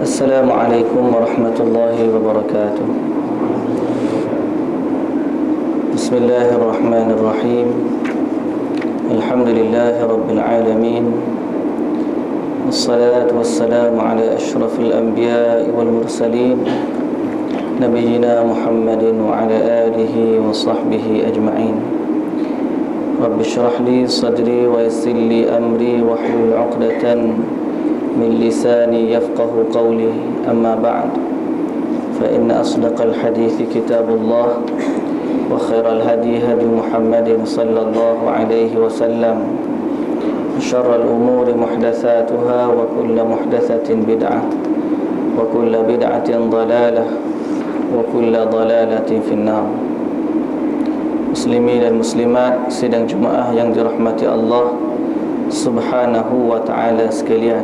Assalamualaikum warahmatullahi wabarakatuh. Bismillahirrahmanirrahim. Alhamdulillahi rabbil alamin. Wassalatu wassalamu ala ashrafil anbiya'i wal mursalin, nabiyyina Muhammadin wa ala alihi wa sahbihi ajma'in. Rabbi shrah li sadri wa yassir li amri wahlul 'uqdatan min lisani yafqahu qawli. Amma ba'd, fa inna asdaqal hadithi kitabullah wa khairal hadi hadi Muhammadin sallallahu alaihi wasallam, wa syarral umuri muhdatsatuha wa kullu muhdatsatin bid'ah wa kullu bid'atin dhalalah wa kullu dhalalatin finnar. Muslimin dan muslimat sidang Jumaah yang dirahmati Allah Subhanahu wa ta'ala sekalian,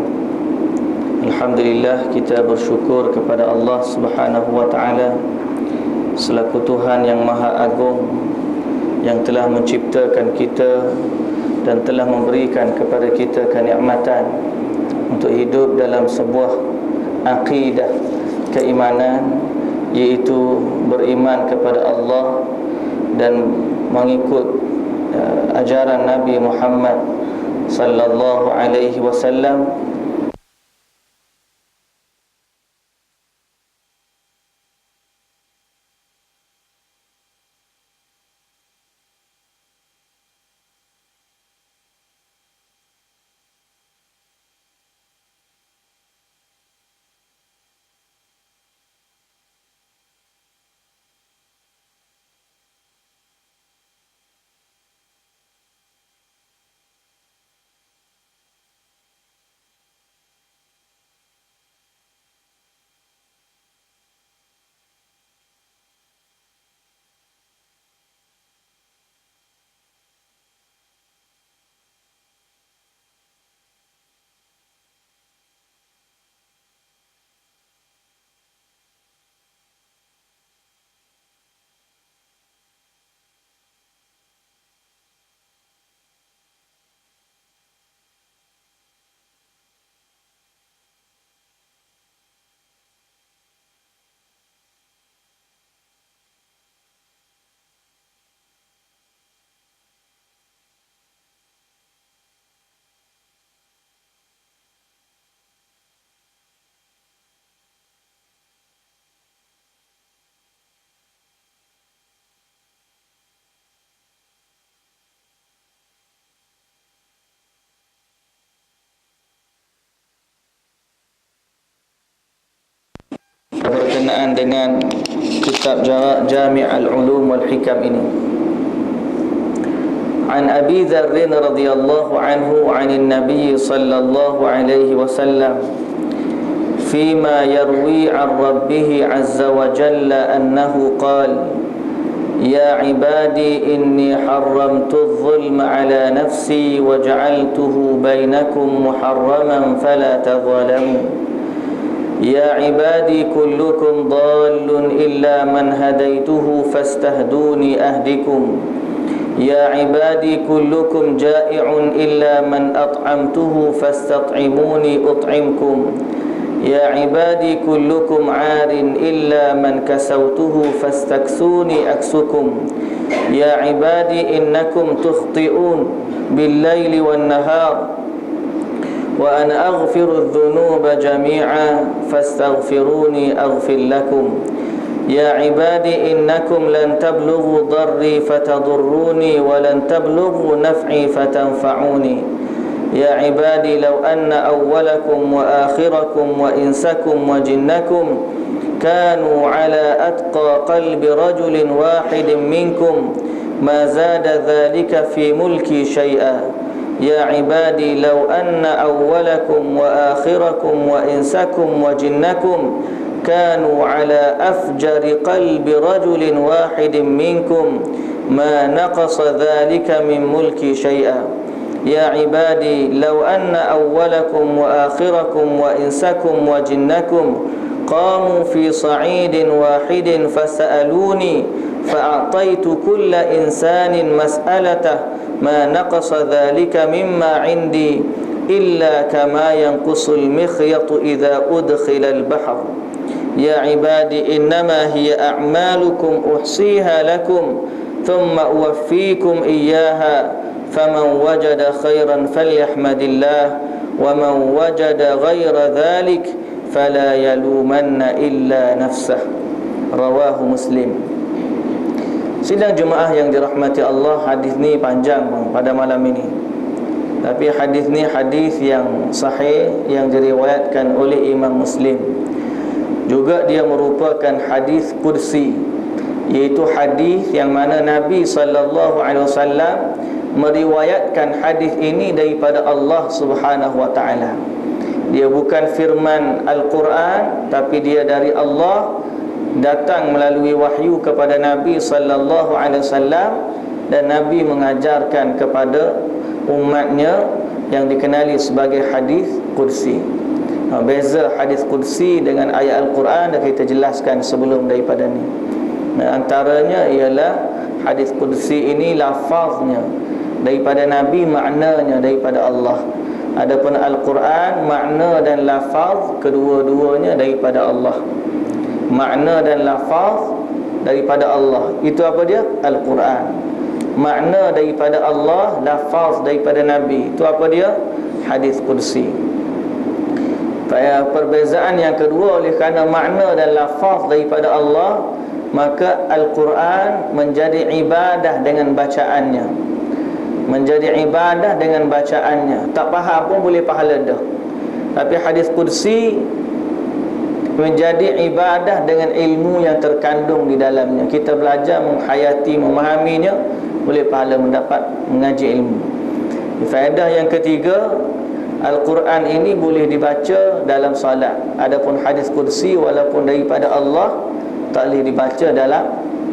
alhamdulillah, kita bersyukur kepada Allah Subhanahu wa ta'ala selaku Tuhan yang Maha Agung, yang telah menciptakan kita dan telah memberikan kepada kita kenikmatan untuk hidup dalam sebuah akidah keimanan, iaitu beriman kepada Allah dan mengikut ajaran Nabi Muhammad sallallahu alaihi wasallam. Berkenaan dengan kitab Jami' al-Ulum wal Hikam ini, An Abi Dzar radhiyallahu anhu 'anil Nabi sallallahu alaihi wasallam fima yarwi 'an rabbih 'azza wa jalla annahu qala ya 'ibadi inni harramtu adh-dhulma 'ala nafsi wa ja'altuhu bainakum muharraman fala tadhalamu. Ya ibadi kullukum dhalun illa man hadaituhu fastahduni ahdikum. Ya ibadi kullukum ja'i'un illa man at'amtuhu fastat'imuni ut'imkum. Ya ibadi kullukum 'arin illa man kasawtuhu fastaksuni aksukum. Ya ibadi innakum tukhti'un bil-laili wan-nahar wa ana aghfiru adh-dhunuba jami'a fastaghfiruni aghfir lakum. Ya ibadi innakum lan tablughu darri fatadurruni wa lan tablughu naf'i fatanfa'uni. Ya ibadi law anna awwalakum wa akhirakum wa insakum wa jinnakum kanu ala atqa qalbi rajulin wahidin minkum ma zada dhalika fi mulki shay'a. Ya ibadi law anna awwalakum wa akhirakum wa insakum wa jinnakum kanu ala afjari qalbi rajulin wahidin minkum ma naqasa dhalika min mulki shay'a. Ya ibadi law anna awwalakum wa akhirakum wa insakum wa jinnakum qamu fi sa'idin wahidin fasa'aluni fa'ataitu kulla insanin mas'alatah ma naqasa dhalika mimma 'indi إلا كما ينقص المخيط إذا أدخل البحر يا عبادي إنما هي أعمالكم أحصيها لكم ثم أوفيكم إياها فمن وجد خيرا فليحمد الله ومن وجد غير ذلك فلا يلومن إلا نفسه. رواه Muslim. Sidang jemaah yang dirahmati Allah, hadis ni panjang pada malam ini. Tapi hadis ni hadis yang sahih yang diriwayatkan oleh Imam Muslim. Juga dia merupakan hadis qudsi, iaitu hadis yang mana Nabi SAW meriwayatkan hadis ini daripada Allah Subhanahu wa taala. Dia bukan firman Al-Quran, tapi dia dari Allah, datang melalui wahyu kepada Nabi SAW, dan Nabi mengajarkan kepada umatnya yang dikenali sebagai hadis qudsi. Beza hadis qudsi dengan ayat Al-Quran dah kita jelaskan sebelum daripada ni. Antaranya ialah hadis qudsi ini lafaznya daripada Nabi, maknanya daripada Allah. Adapun Al-Quran, makna dan lafaz kedua-duanya daripada Allah. Makna dan lafaz daripada Allah. Itu apa dia? Al-Quran. Makna daripada Allah, lafaz daripada Nabi. Itu apa dia? Hadis qudsi. Perbezaan yang kedua, oleh kerana makna dan lafaz daripada Allah, maka Al-Quran menjadi ibadah dengan bacaannya. Menjadi ibadah dengan bacaannya. Tak faham pun boleh pahala dah. Tapi hadis qudsi menjadi ibadah dengan ilmu yang terkandung di dalamnya. Kita belajar menghayati, memahaminya, boleh pahala mendapat mengaji ilmu. Faedah yang ketiga, Al-Quran ini boleh dibaca dalam salat. Adapun hadis qudsi walaupun daripada Allah, tak boleh dibaca dalam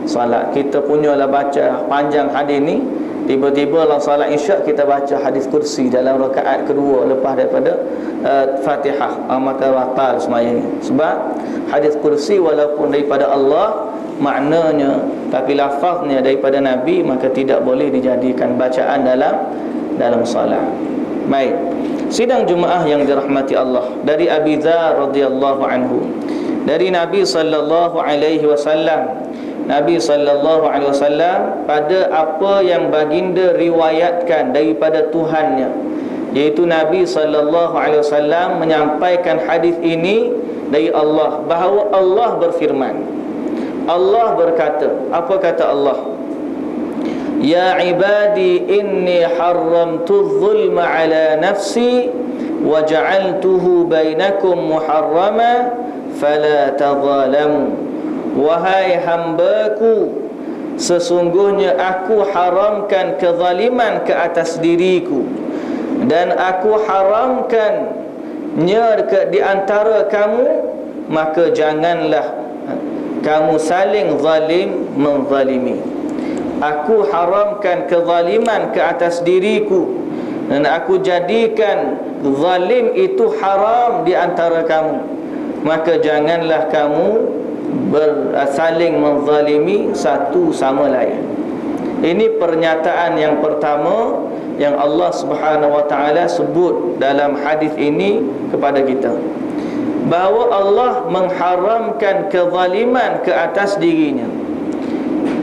salat. Kita punyalah baca panjang hadis ni, tiba-tiba dalam salat isyak kita baca hadis qudsi dalam rakaat kedua lepas daripada Fatihah, maka batal sembahyang. Sebab hadis qudsi walaupun daripada Allah maknanya, tapi lafaznya daripada Nabi, maka tidak boleh dijadikan bacaan dalam salat. Baik. Sidang jemaah yang dirahmati Allah, dari Abi Dzar radhiyallahu anhu, dari Nabi sallallahu alaihi wasallam, Nabi sallallahu alaihi wasallam pada apa yang baginda riwayatkan daripada Tuhannya, iaitu Nabi sallallahu alaihi wasallam menyampaikan hadis ini dari Allah, bahawa Allah berfirman. Allah berkata, apa kata Allah? Ya ibadi inni haramtu zulma ala nafsi wa ja'altuhu bainakum muharrama fala tadhalamu. Wahai hambaku, sesungguhnya aku haramkan kezaliman ke atas diriku, dan aku haramkannya di antara kamu, maka janganlah kamu saling zalim menzalimi. Aku haramkan kezaliman ke atas diriku, dan aku jadikan zalim itu haram di antara kamu, maka janganlah kamu saling menzalimi satu sama lain. Ini pernyataan yang pertama yang Allah Subhanahu wa taala sebut dalam hadis ini kepada kita, bahawa Allah mengharamkan kezaliman ke atas dirinya.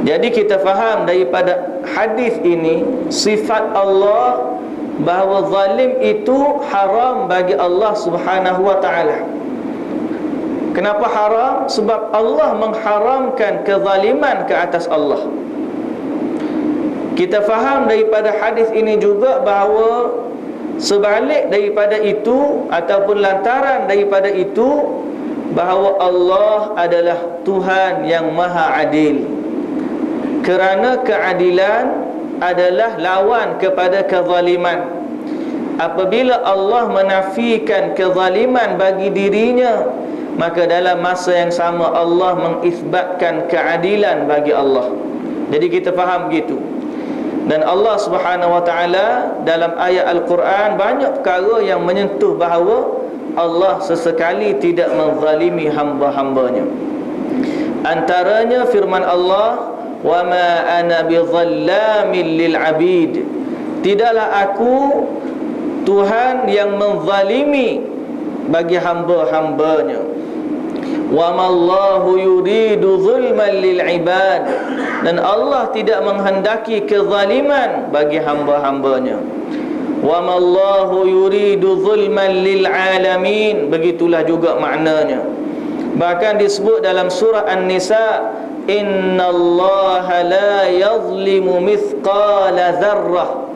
Jadi kita faham daripada hadis ini sifat Allah, bahawa zalim itu haram bagi Allah Subhanahu wa taala. Kenapa haram? Sebab Allah mengharamkan kezaliman ke atas Allah. Kita faham daripada hadis ini juga bahawa sebalik daripada itu, ataupun lantaran daripada itu, bahawa Allah adalah Tuhan yang maha adil. Kerana keadilan adalah lawan kepada kezaliman. Apabila Allah menafikan kezaliman bagi dirinya, maka dalam masa yang sama Allah mengisbatkan keadilan bagi Allah. Jadi kita faham begitu. Dan Allah Subhanahu wa taala dalam ayat Al-Quran banyak perkara yang menyentuh bahawa Allah sesekali tidak menzalimi hamba-hambanya. Antaranya firman Allah, wa ma ana bizallamin lil abid. Tidaklah aku Tuhan yang menzalimi bagi hamba-hambanya. Wa mallahu yuridu zulman lil ibad, dan Allah tidak menghendaki kezaliman bagi hamba-hambanya. Wa mallahu yuridu zulman lil alamin, begitulah juga maknanya. Bahkan disebut dalam surah An-Nisa, innallaha la yazlimu mithqala dzarrah,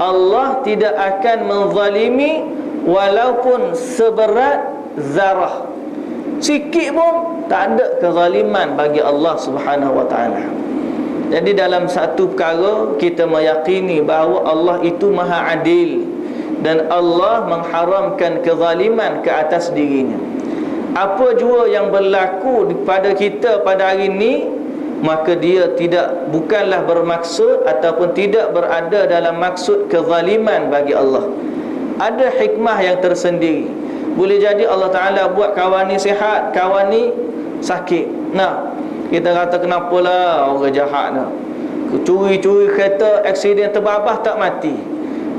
Allah tidak akan menzalimi walaupun seberat zarah, sikit pun tak ada kezaliman bagi Allah Subhanahu wa taala. Jadi dalam satu perkara kita meyakini bahawa Allah itu maha adil, dan Allah mengharamkan kezaliman ke atas dirinya. Apa jua yang berlaku pada kita pada hari ini, maka dia bukanlah bermaksud ataupun tidak berada dalam maksud kezaliman bagi Allah. Ada hikmah yang tersendiri. Boleh jadi Allah Ta'ala buat kawan ni sihat, kawan ni sakit. Nah, kita kata kenapalah orang jahat nak curi-curi kereta, aksiden terbabas tak mati.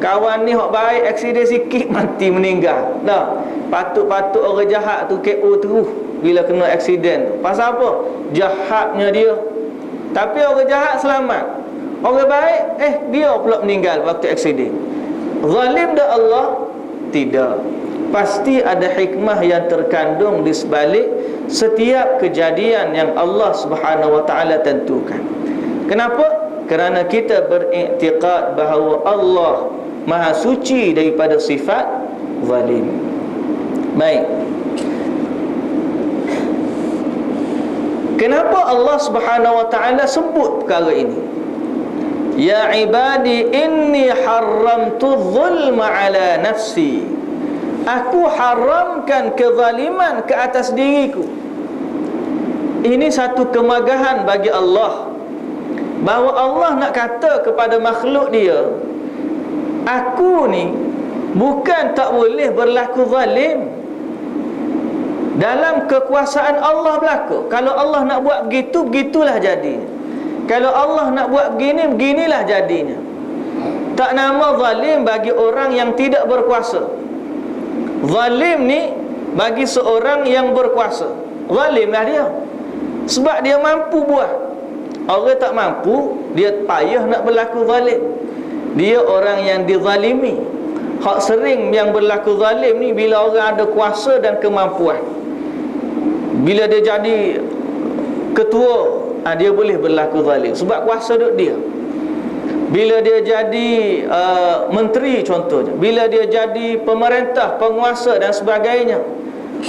Kawan ni hok baik, aksiden sikit mati, meninggal. Nah, patut-patut orang jahat tu KO terus bila kena aksiden. Pasal apa? Jahatnya dia. Tapi orang jahat selamat. Orang baik, dia pula meninggal waktu aksiden. Zalim dah Allah? Tidak. Pasti ada hikmah yang terkandung di sebalik setiap kejadian yang Allah Subhanahu wa taala tentukan. Kenapa? Kerana kita beriktikad bahawa Allah Maha suci daripada sifat zalim. Baik. Kenapa Allah Subhanahu wa taala sebut perkara ini? Ya ibadi inni haramtu zulma ala nafsi, aku haramkan kezaliman ke atas diriku. Ini satu kemagahan bagi Allah, bahawa Allah nak kata kepada makhluk dia, aku ni bukan tak boleh berlaku zalim. Dalam kekuasaan Allah berlaku. Kalau Allah nak buat begitu, begitulah jadinya. Kalau Allah nak buat begini, beginilah jadinya. Tak nama zalim bagi orang yang tidak berkuasa. Zalim ni bagi seorang yang berkuasa. Zalimlah dia, sebab dia mampu buat. Orang tak mampu, dia payah nak berlaku zalim. Dia orang yang dizalimi. Hak sering yang berlaku zalim ni bila orang ada kuasa dan kemampuan. Bila dia jadi ketua, dia boleh berlaku zalim sebab kuasa duduk dia. Bila dia jadi menteri contohnya, bila dia jadi pemerintah, penguasa dan sebagainya,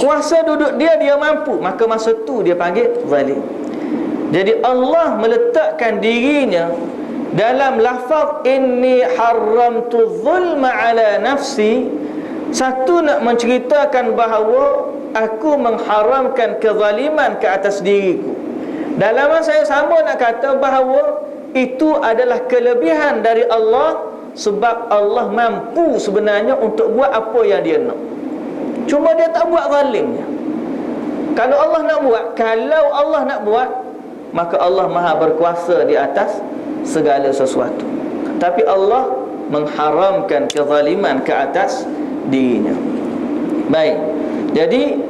kuasa duduk dia, dia mampu, maka masa tu dia panggil zalim. Jadi Allah meletakkan dirinya dalam lafaz inni haramtu zulma ala nafsi. Satu, nak menceritakan bahawa aku mengharamkan kezaliman ke atas diriku. Dalam masa yang sama nak kata bahawa itu adalah kelebihan dari Allah, sebab Allah mampu sebenarnya untuk buat apa yang dia nak. Cuma dia tak buat zalimnya. Kalau Allah nak buat, maka Allah Maha berkuasa di atas segala sesuatu. Tapi Allah mengharamkan kezaliman ke atas dirinya. Baik. Jadi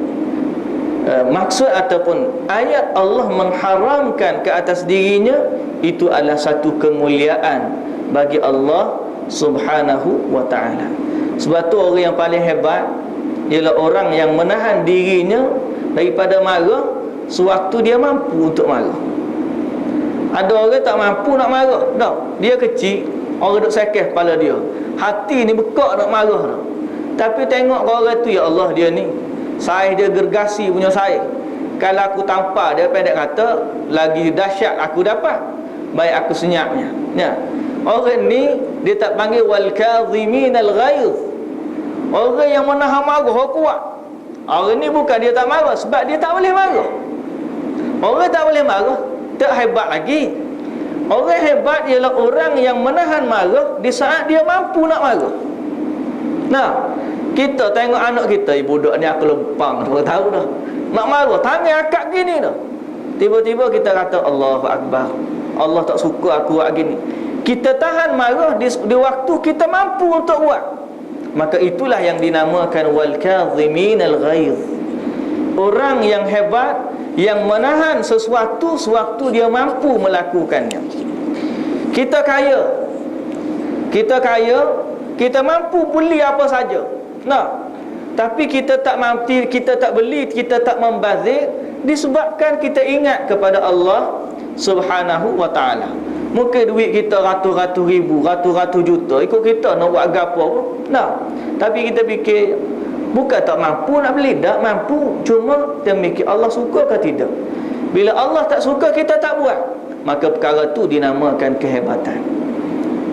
maksud ataupun ayat Allah mengharamkan ke atas dirinya itu adalah satu kemuliaan bagi Allah Subhanahu wa ta'ala. Sebab tu orang yang paling hebat ialah orang yang menahan dirinya daripada marah sewaktu dia mampu untuk marah. Ada orang tak mampu nak marah, tak, dia kecil, orang duk sakit kepala dia, hati ni bekak nak marah dah. Tapi tengok orang tu, ya Allah, dia ni saiz dia gergasi punya saiz. Kalau aku tampar dia, pendek kata, lagi dahsyat aku dapat, baik aku senyapnya. Ya. Orang ni dia tak panggil wal kadhiminal ghaiz. Orang yang menahan marah kuat. Orang ni bukan dia tak marah, sebab dia tak boleh marah. Orang tak boleh marah tak hebat lagi. Orang hebat ialah orang yang menahan marah di saat dia mampu nak marah. Nah, kita tengok anak kita, budak ni aku lempang, tak tahu dah. Nak marah, tangan akak gini dah. Tiba-tiba kita kata Allahu Akbar, Allah tak suka aku buat gini. Kita tahan marah di waktu kita mampu untuk buat. maka itulah yang dinamakan wal kadhiminal ghaiz. Orang yang hebat, yang menahan sesuatu sewaktu dia mampu melakukannya. Kita kaya, kita mampu beli apa saja. Nah, tapi kita tak mampu, kita tak beli, kita tak membazir, disebabkan kita ingat kepada Allah Subhanahu wa ta'ala. Mungkin duit kita ratus-ratus ribu, ratus-ratus juta, ikut kita nak buat gapo pun. Nah, tapi kita fikir bukan tak mampu nak beli, tak mampu, cuma kita mikir Allah suka ke tidak. Bila Allah tak suka, kita tak buat, maka perkara tu dinamakan kehebatan.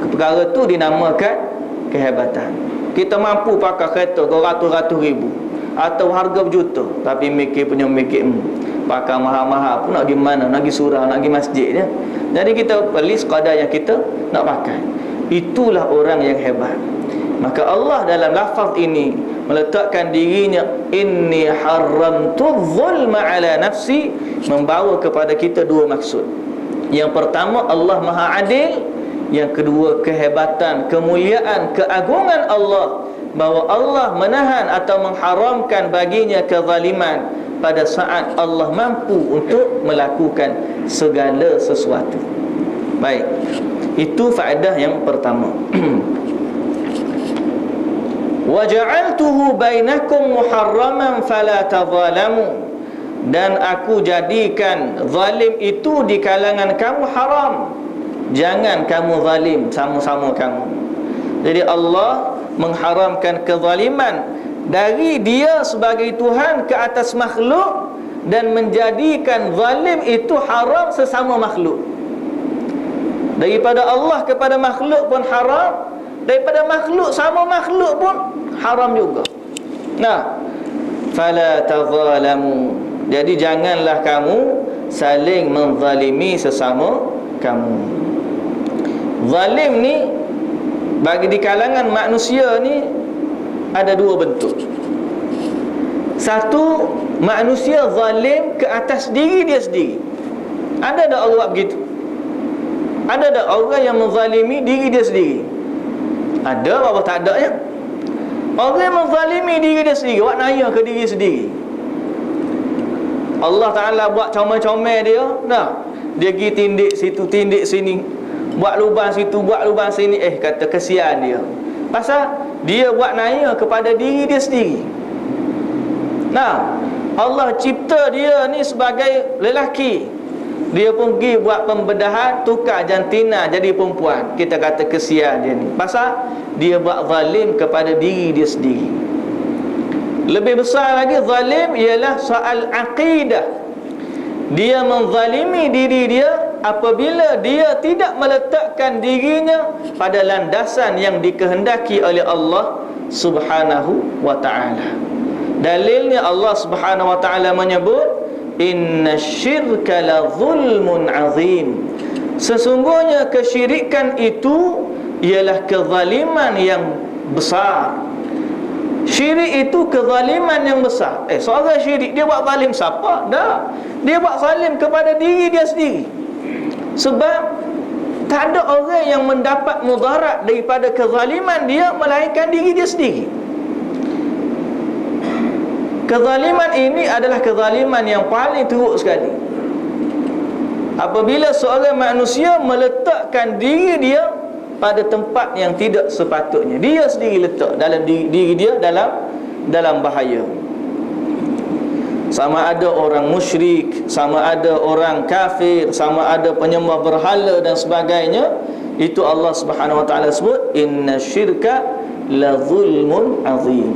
Perkara tu dinamakan kehebatan. Kita mampu pakai kereta ratus-ratus ribu atau harga berjuta, tapi mikir pakai mahal-mahal pun nak pergi mana, nak pergi surau, nak pergi masjid je. Jadi kita beli sekadar yang kita nak pakai. Itulah orang yang hebat. Maka Allah dalam lafaz ini meletakkan dirinya inni haramtu zulma ala nafsi, membawa kepada kita dua maksud. Yang pertama, Allah Maha Adil. Yang kedua, kehebatan, kemuliaan, keagungan Allah, bahawa Allah menahan atau mengharamkan baginya kezaliman pada saat Allah mampu untuk melakukan segala sesuatu. Baik, itu faedah yang pertama. Wa ja'altuhu bainakum muharraman fala tadhalamu, dan aku jadikan zalim itu di kalangan kamu haram, jangan kamu zalim sama-sama kamu. Jadi Allah mengharamkan kezaliman dari Dia sebagai Tuhan ke atas makhluk, dan menjadikan zalim itu haram sesama makhluk. Daripada Allah kepada makhluk pun haram, daripada makhluk sama makhluk pun haram juga. Nah, fala tazalamu, jadi janganlah kamu saling menzalimi sesama kamu. Zalim ni bagi di kalangan manusia ni ada dua bentuk. Satu, manusia zalim ke atas diri dia sendiri. Ada tak orang begitu? Ada tak orang yang menzalimi diri dia sendiri? Ada apa tak ada ya? Orang yang menzalimi diri dia sendiri, buat naya ke diri sendiri. Allah Ta'ala buat comel-comel dia, nah, dia pergi tindik situ, tindik sini, buat lubang situ, buat lubang sini, kata kesian dia. Pasal dia buat naya kepada diri dia sendiri. Nah, Allah cipta dia ni sebagai lelaki, dia pun pergi buat pembedahan, tukar jantina jadi perempuan. Kita kata kesian dia ni, pasal dia buat zalim kepada diri dia sendiri. Lebih besar lagi zalim ialah soal akidah. Dia menzalimi diri dia apabila dia tidak meletakkan dirinya pada landasan yang dikehendaki oleh Allah Subhanahu wa ta'ala. Dalilnya Allah Subhanahu wa ta'ala menyebut inna syirka la zulmun azim, sesungguhnya kesyirikan itu ialah kezaliman yang besar. Syirik itu kezaliman yang besar. Seorang syirik, dia buat zalim siapa? Dah, dia buat zalim kepada diri dia sendiri. Sebab tak ada orang yang mendapat mudarat daripada kezaliman dia melainkan diri dia sendiri. Kezaliman ini adalah kezaliman yang paling teruk sekali. Apabila seorang manusia meletakkan diri dia pada tempat yang tidak sepatutnya, dia sendiri letak dalam diri dia dalam bahaya. Sama ada orang musyrik, sama ada orang kafir, sama ada penyembah berhala dan sebagainya, itu Allah Subhanahu wa ta'ala sebut inna syirka la zulmun azim.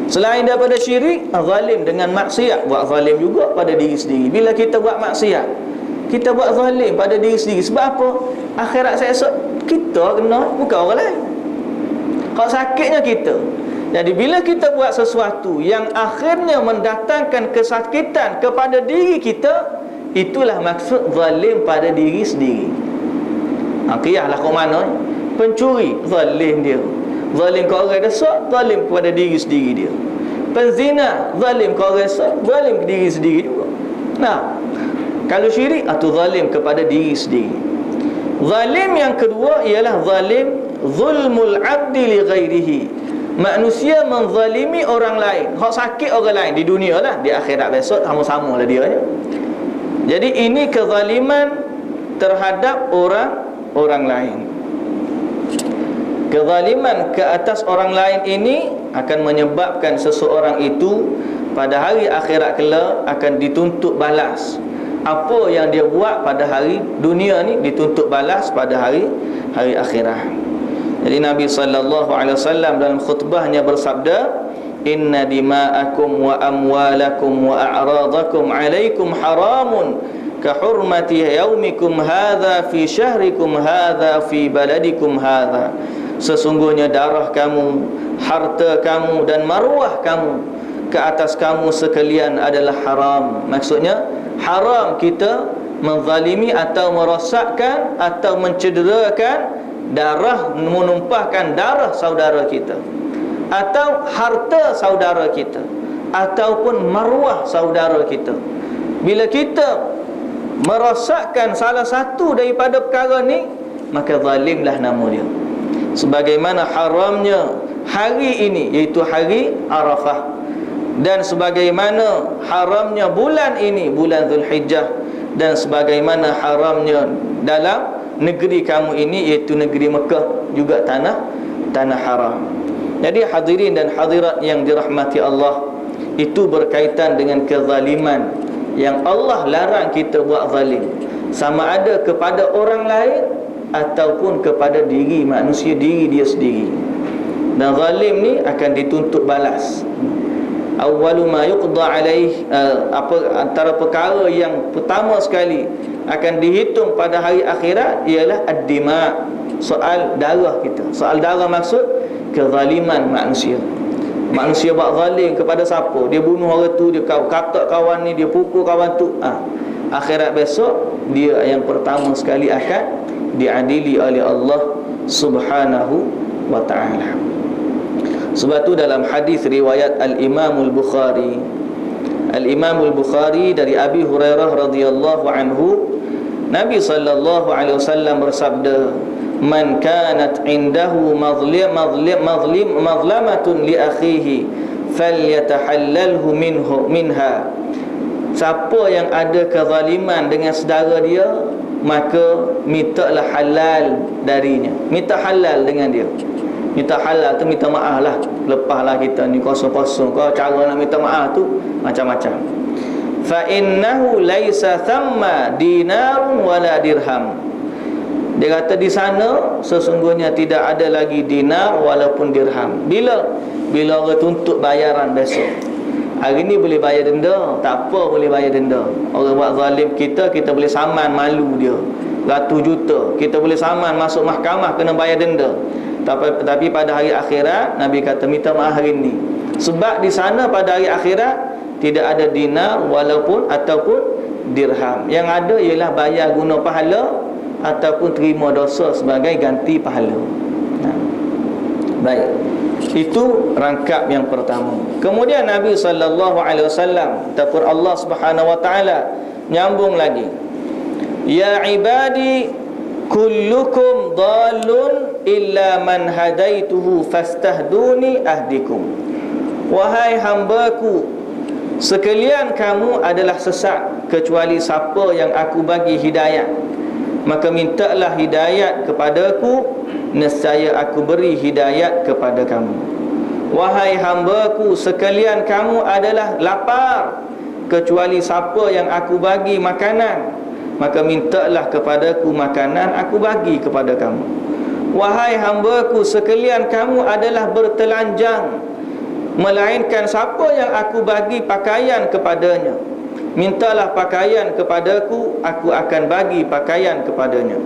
Selain daripada syirik, zalim dengan maksiat, buat zalim juga pada diri sendiri. Bila kita buat maksiat, kita buat zalim pada diri sendiri. Sebab apa? Akhirat esok kita kena, bukan orang lain. Kalau sakitnya kita. Jadi bila kita buat sesuatu yang akhirnya mendatangkan kesakitan kepada diri kita, itulah maksud zalim pada diri sendiri. Qiyahlah kat mana? Pencuri, zalim dia. Zalim ke orang desak, zalim kepada diri sendiri dia. Penzina, zalim ke orang desak, zalim ke diri sendiri juga. Nah, kalau syirik, itu zalim kepada diri sendiri. Zalim yang kedua ialah zalim zulmul abdi li ghairihi, Manusia menzalimi orang lain, hak sakit orang lain di dunia lah, di akhirat besok sama-sama lah dia. Jadi ini kezaliman terhadap orang lain. Kezaliman ke atas orang lain ini akan menyebabkan seseorang itu pada hari akhirat kelak akan dituntut balas. Apa yang dia buat pada hari dunia ni dituntut balas pada hari akhirat. Jadi Nabi sallallahu alaihi wasallam dalam khutbahnya bersabda, "Inna dima'akum wa amwalakum wa a'radakum 'alaikum haramun ka hurmati yaumikum hadza fi syahrikum hadza fi baladikum hadza." Sesungguhnya darah kamu, harta kamu dan maruah kamu ke atas kamu sekalian adalah haram. Maksudnya haram kita menzalimi atau merosakkan atau mencederakan darah, menumpahkan darah saudara kita, atau harta saudara kita, ataupun maruah saudara kita. Bila kita merosakkan salah satu daripada perkara ni, maka zalimlah nama dia. Sebagaimana haramnya hari ini, iaitu hari Arafah, dan sebagaimana haramnya bulan ini, bulan Zulhijjah, dan sebagaimana haramnya dalam negeri kamu ini, iaitu negeri Mekah, juga tanah haram. Jadi hadirin dan hadirat yang dirahmati Allah, itu berkaitan dengan kezaliman yang Allah larang kita buat zalim, sama ada kepada orang lain ataupun kepada diri manusia, diri dia sendiri. Dan zalim ni akan dituntut balas. Awwalu ma yuqda alaih, antara perkara yang pertama sekali akan dihitung pada hari akhirat ialah ad-dima, soal darah kita. Soal darah maksud kezaliman manusia. Manusia buat zalim kepada siapa? Dia bunuh orang tu, dia katak kawan ni, dia pukul kawan tu. Akhirat besok dia yang pertama sekali akan diadili oleh Allah Subhanahu wa ta'ala. Sebab tu dalam hadis riwayat Al-Imam Al-Bukhari, Al-Imam Al-Bukhari dari Abi Hurairah radhiyallahu anhu, Nabi sallallahu alaihi wasallam bersabda, "Man kanat indahu mazlamatun li akhihi falyatahallalhu minha." Siapa yang ada kezaliman dengan saudara dia, maka mintalah halal darinya. Minta halal dengan dia. Minta halal tu minta maaf lah. Lepaslah kita ni kosong-kosong. Kau cara nak minta maaf tu macam-macam. Fa innahu laisa thamma dinarun wala dirham. Dia kata di sana sesungguhnya tidak ada lagi dinar walaupun dirham. Bila orang tuntut bayaran besok. Hari ni boleh bayar denda, tak apa boleh bayar denda. Orang buat zalim kita boleh saman malu dia ratus juta. Kita boleh saman masuk mahkamah kena bayar denda. Tapi pada hari akhirat Nabi kata minta maaf hari ni. Sebab di sana pada hari akhirat tidak ada dinar walaupun ataupun dirham. Yang ada ialah bayar guna pahala ataupun terima dosa sebagai ganti pahala. Baik. Itu rangkap yang pertama. Kemudian Nabi sallallahu alaihi wasallam ataupun Allah Subhanahu wa taala nyambung lagi. Ya ibadi kullukum dhalun illa man hadaituhu fastahduni ahdikum. Wahai hambaku, sekalian kamu adalah sesat kecuali siapa yang aku bagi hidayat, maka mintalah hidayat kepadaku, nescaya aku beri hidayat kepada kamu. Wahai hambaku, sekalian kamu adalah lapar kecuali siapa yang aku bagi makanan, maka mintalah kepadaku makanan, aku bagi kepada kamu. Wahai hambaku, sekalian kamu adalah bertelanjang, melainkan siapa yang aku bagi pakaian kepadanya, mintalah pakaian kepadaku, aku akan bagi pakaian kepadanya.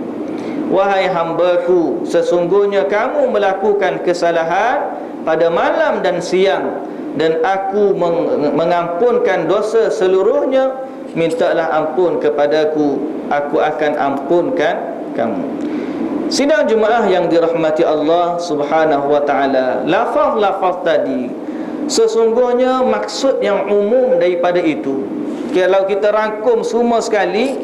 Wahai hambaku, sesungguhnya kamu melakukan kesalahan pada malam dan siang, dan aku mengampunkan dosa seluruhnya, mintalah ampun kepadaku, aku akan ampunkan kamu. Sidang jemaah yang dirahmati Allah Subhanahu wa ta'ala, lafaz-lafaz tadi sesungguhnya maksud yang umum daripada itu. Kalau kita rangkum semua sekali,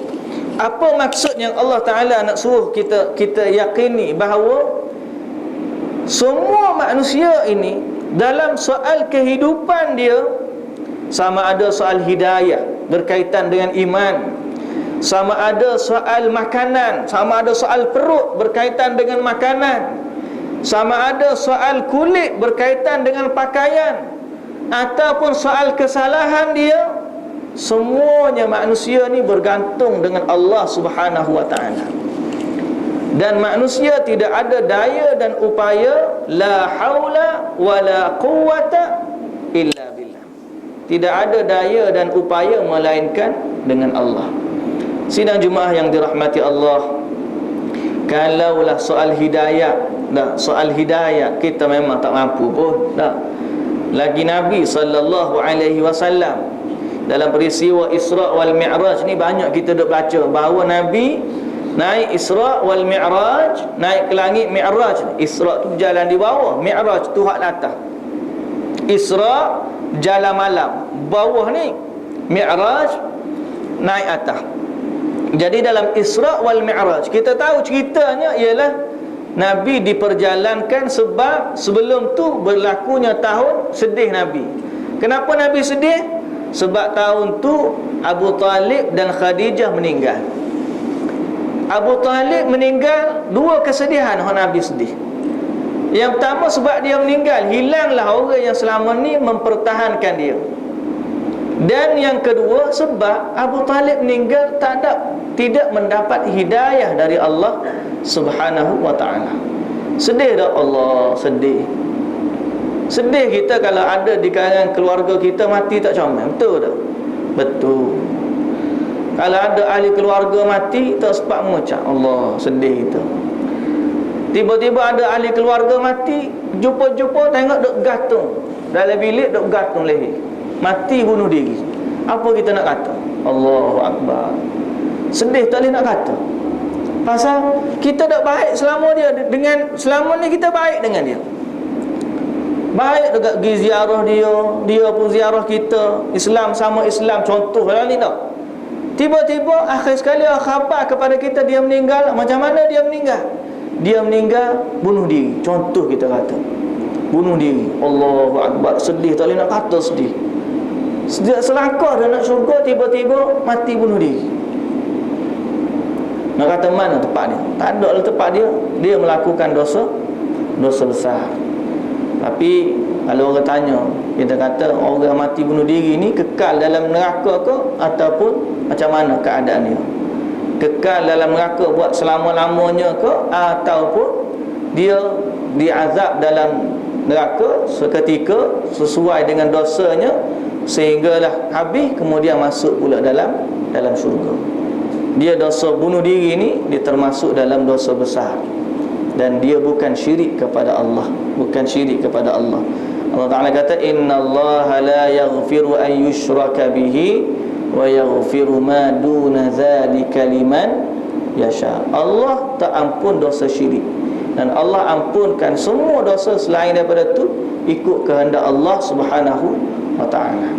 apa maksud yang Allah Ta'ala nak suruh kita yakini bahawa semua manusia ini dalam soal kehidupan dia, sama ada soal hidayah berkaitan dengan iman, sama ada soal makanan, sama ada soal perut berkaitan dengan makanan, sama ada soal kulit berkaitan dengan pakaian, ataupun soal kesalahan dia, semuanya manusia ni bergantung dengan Allah Subhanahu wa ta'ala. Dan manusia tidak ada daya dan upaya, la haula wala quwwata illa billah. Tidak ada daya dan upaya melainkan dengan Allah. Sidang Jumaah yang dirahmati Allah, kalaulah soal hidayah, soal hidayah kita memang tak mampu pun. Lagi Nabi sallallahu alaihi wasallam dalam peristiwa Isra wal Mi'raj ni banyak kita dah baca bahawa Nabi naik Isra wal Mi'raj, naik ke langit. Mi'raj, Isra tu jalan di bawah, Mi'raj tu hak atas. Isra jalan malam, bawah ni Mi'raj naik atas. Jadi dalam Isra wal Mi'raj kita tahu ceritanya ialah Nabi diperjalankan sebab sebelum tu berlakunya tahun sedih Nabi. Kenapa Nabi sedih? Sebab tahun tu Abu Talib dan Khadijah meninggal. Abu Talib meninggal, dua kesedihan Nabi sedih. Yang pertama sebab dia meninggal, hilanglah orang yang selama ni mempertahankan dia. Dan yang kedua sebab Abu Talib meninggal tidak mendapat hidayah dari Allah Subhanahu wa ta'ala. Sedih tak Allah? Sedih. Sedih kita kalau ada di kalangan keluarga kita mati tak comel. Betul tak? Betul. Kalau ada ahli keluarga mati tak sempat mengucap, Allah, sedih kita. Tiba-tiba ada ahli keluarga mati, jumpa-jumpa tengok duk gantung dalam bilik, duk gantung leher, mati bunuh diri. Apa kita nak kata? Allahu Akbar. Sedih tak boleh nak kata. Pasal kita dah baik selama ni kita baik dengan dia. Baik dekat pergi ziarah dia pun ziarah kita. Islam sama Islam, contoh lah ni tak. Tiba-tiba akhir sekali khabar kepada kita dia meninggal. Macam mana dia meninggal? Dia meninggal bunuh diri. Contoh kita kata bunuh diri. Allahu Akbar. Sedih tak boleh nak kata sedih. Selangkah dah nak syurga, tiba-tiba mati bunuh diri. Nak kata mana tempat dia? Tak ada lah tempat dia. Dia melakukan dosa besar. Tapi kalau orang tanya, kita kata orang mati bunuh diri ni kekal dalam neraka ke ataupun macam mana keadaan dia? Kekal dalam neraka buat selama-lamanya ke ataupun dia diazab dalam neraka seketika sesuai dengan dosanya sehinggalah habis kemudian masuk pula dalam syurga. Dia dosa bunuh diri ni dia termasuk dalam dosa besar. Dan dia bukan syirik kepada Allah. Bukan syirik kepada Allah. Allah Ta'ala kata, innallaha la yaghfiru an yushraka bihi wa yaghfiru ma duna dhalika liman yasha. Allah tak ampun dosa syirik. Dan Allah ampunkan semua dosa selain daripada tu ikut kehendak Allah Subhanahu wa ta'ala.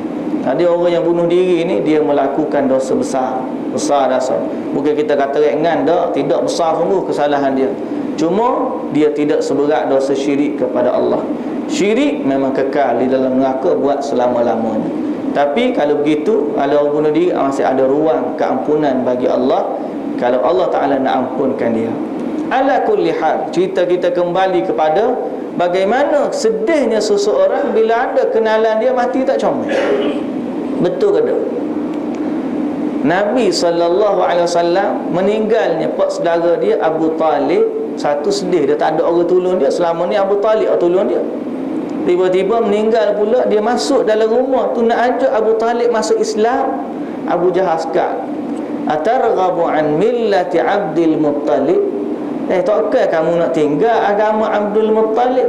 Ada orang yang bunuh diri ni dia melakukan dosa besar. Besar dosa. Bukan kita kata ringan dak, tidak, besar sungguh kesalahan dia. Cuma dia tidak seberat dosa syirik kepada Allah. Syirik memang kekal di dalam neraka buat selama-lamanya. Tapi kalau begitu, kalau orang bunuh diri masih ada ruang keampunan bagi Allah kalau Allah Ta'ala nak ampunkan dia. Ala kulli hal, cerita kita kembali kepada bagaimana sedihnya seseorang bila ada kenalan dia mati tak comel. Betul ke tak? Nabi SAW meninggalnya pak saudara dia Abu Talib. Satu sedih, dia tak ada orang tolong dia. Selama ni Abu Talib tolong dia. Tiba-tiba meninggal pula. Dia masuk dalam rumah tu nak ajak Abu Talib masuk Islam. Abu Jahal sekat, atarghabu an millati Abdul Muttalib? Takkah kamu nak tinggal agama Abdul Muttalib?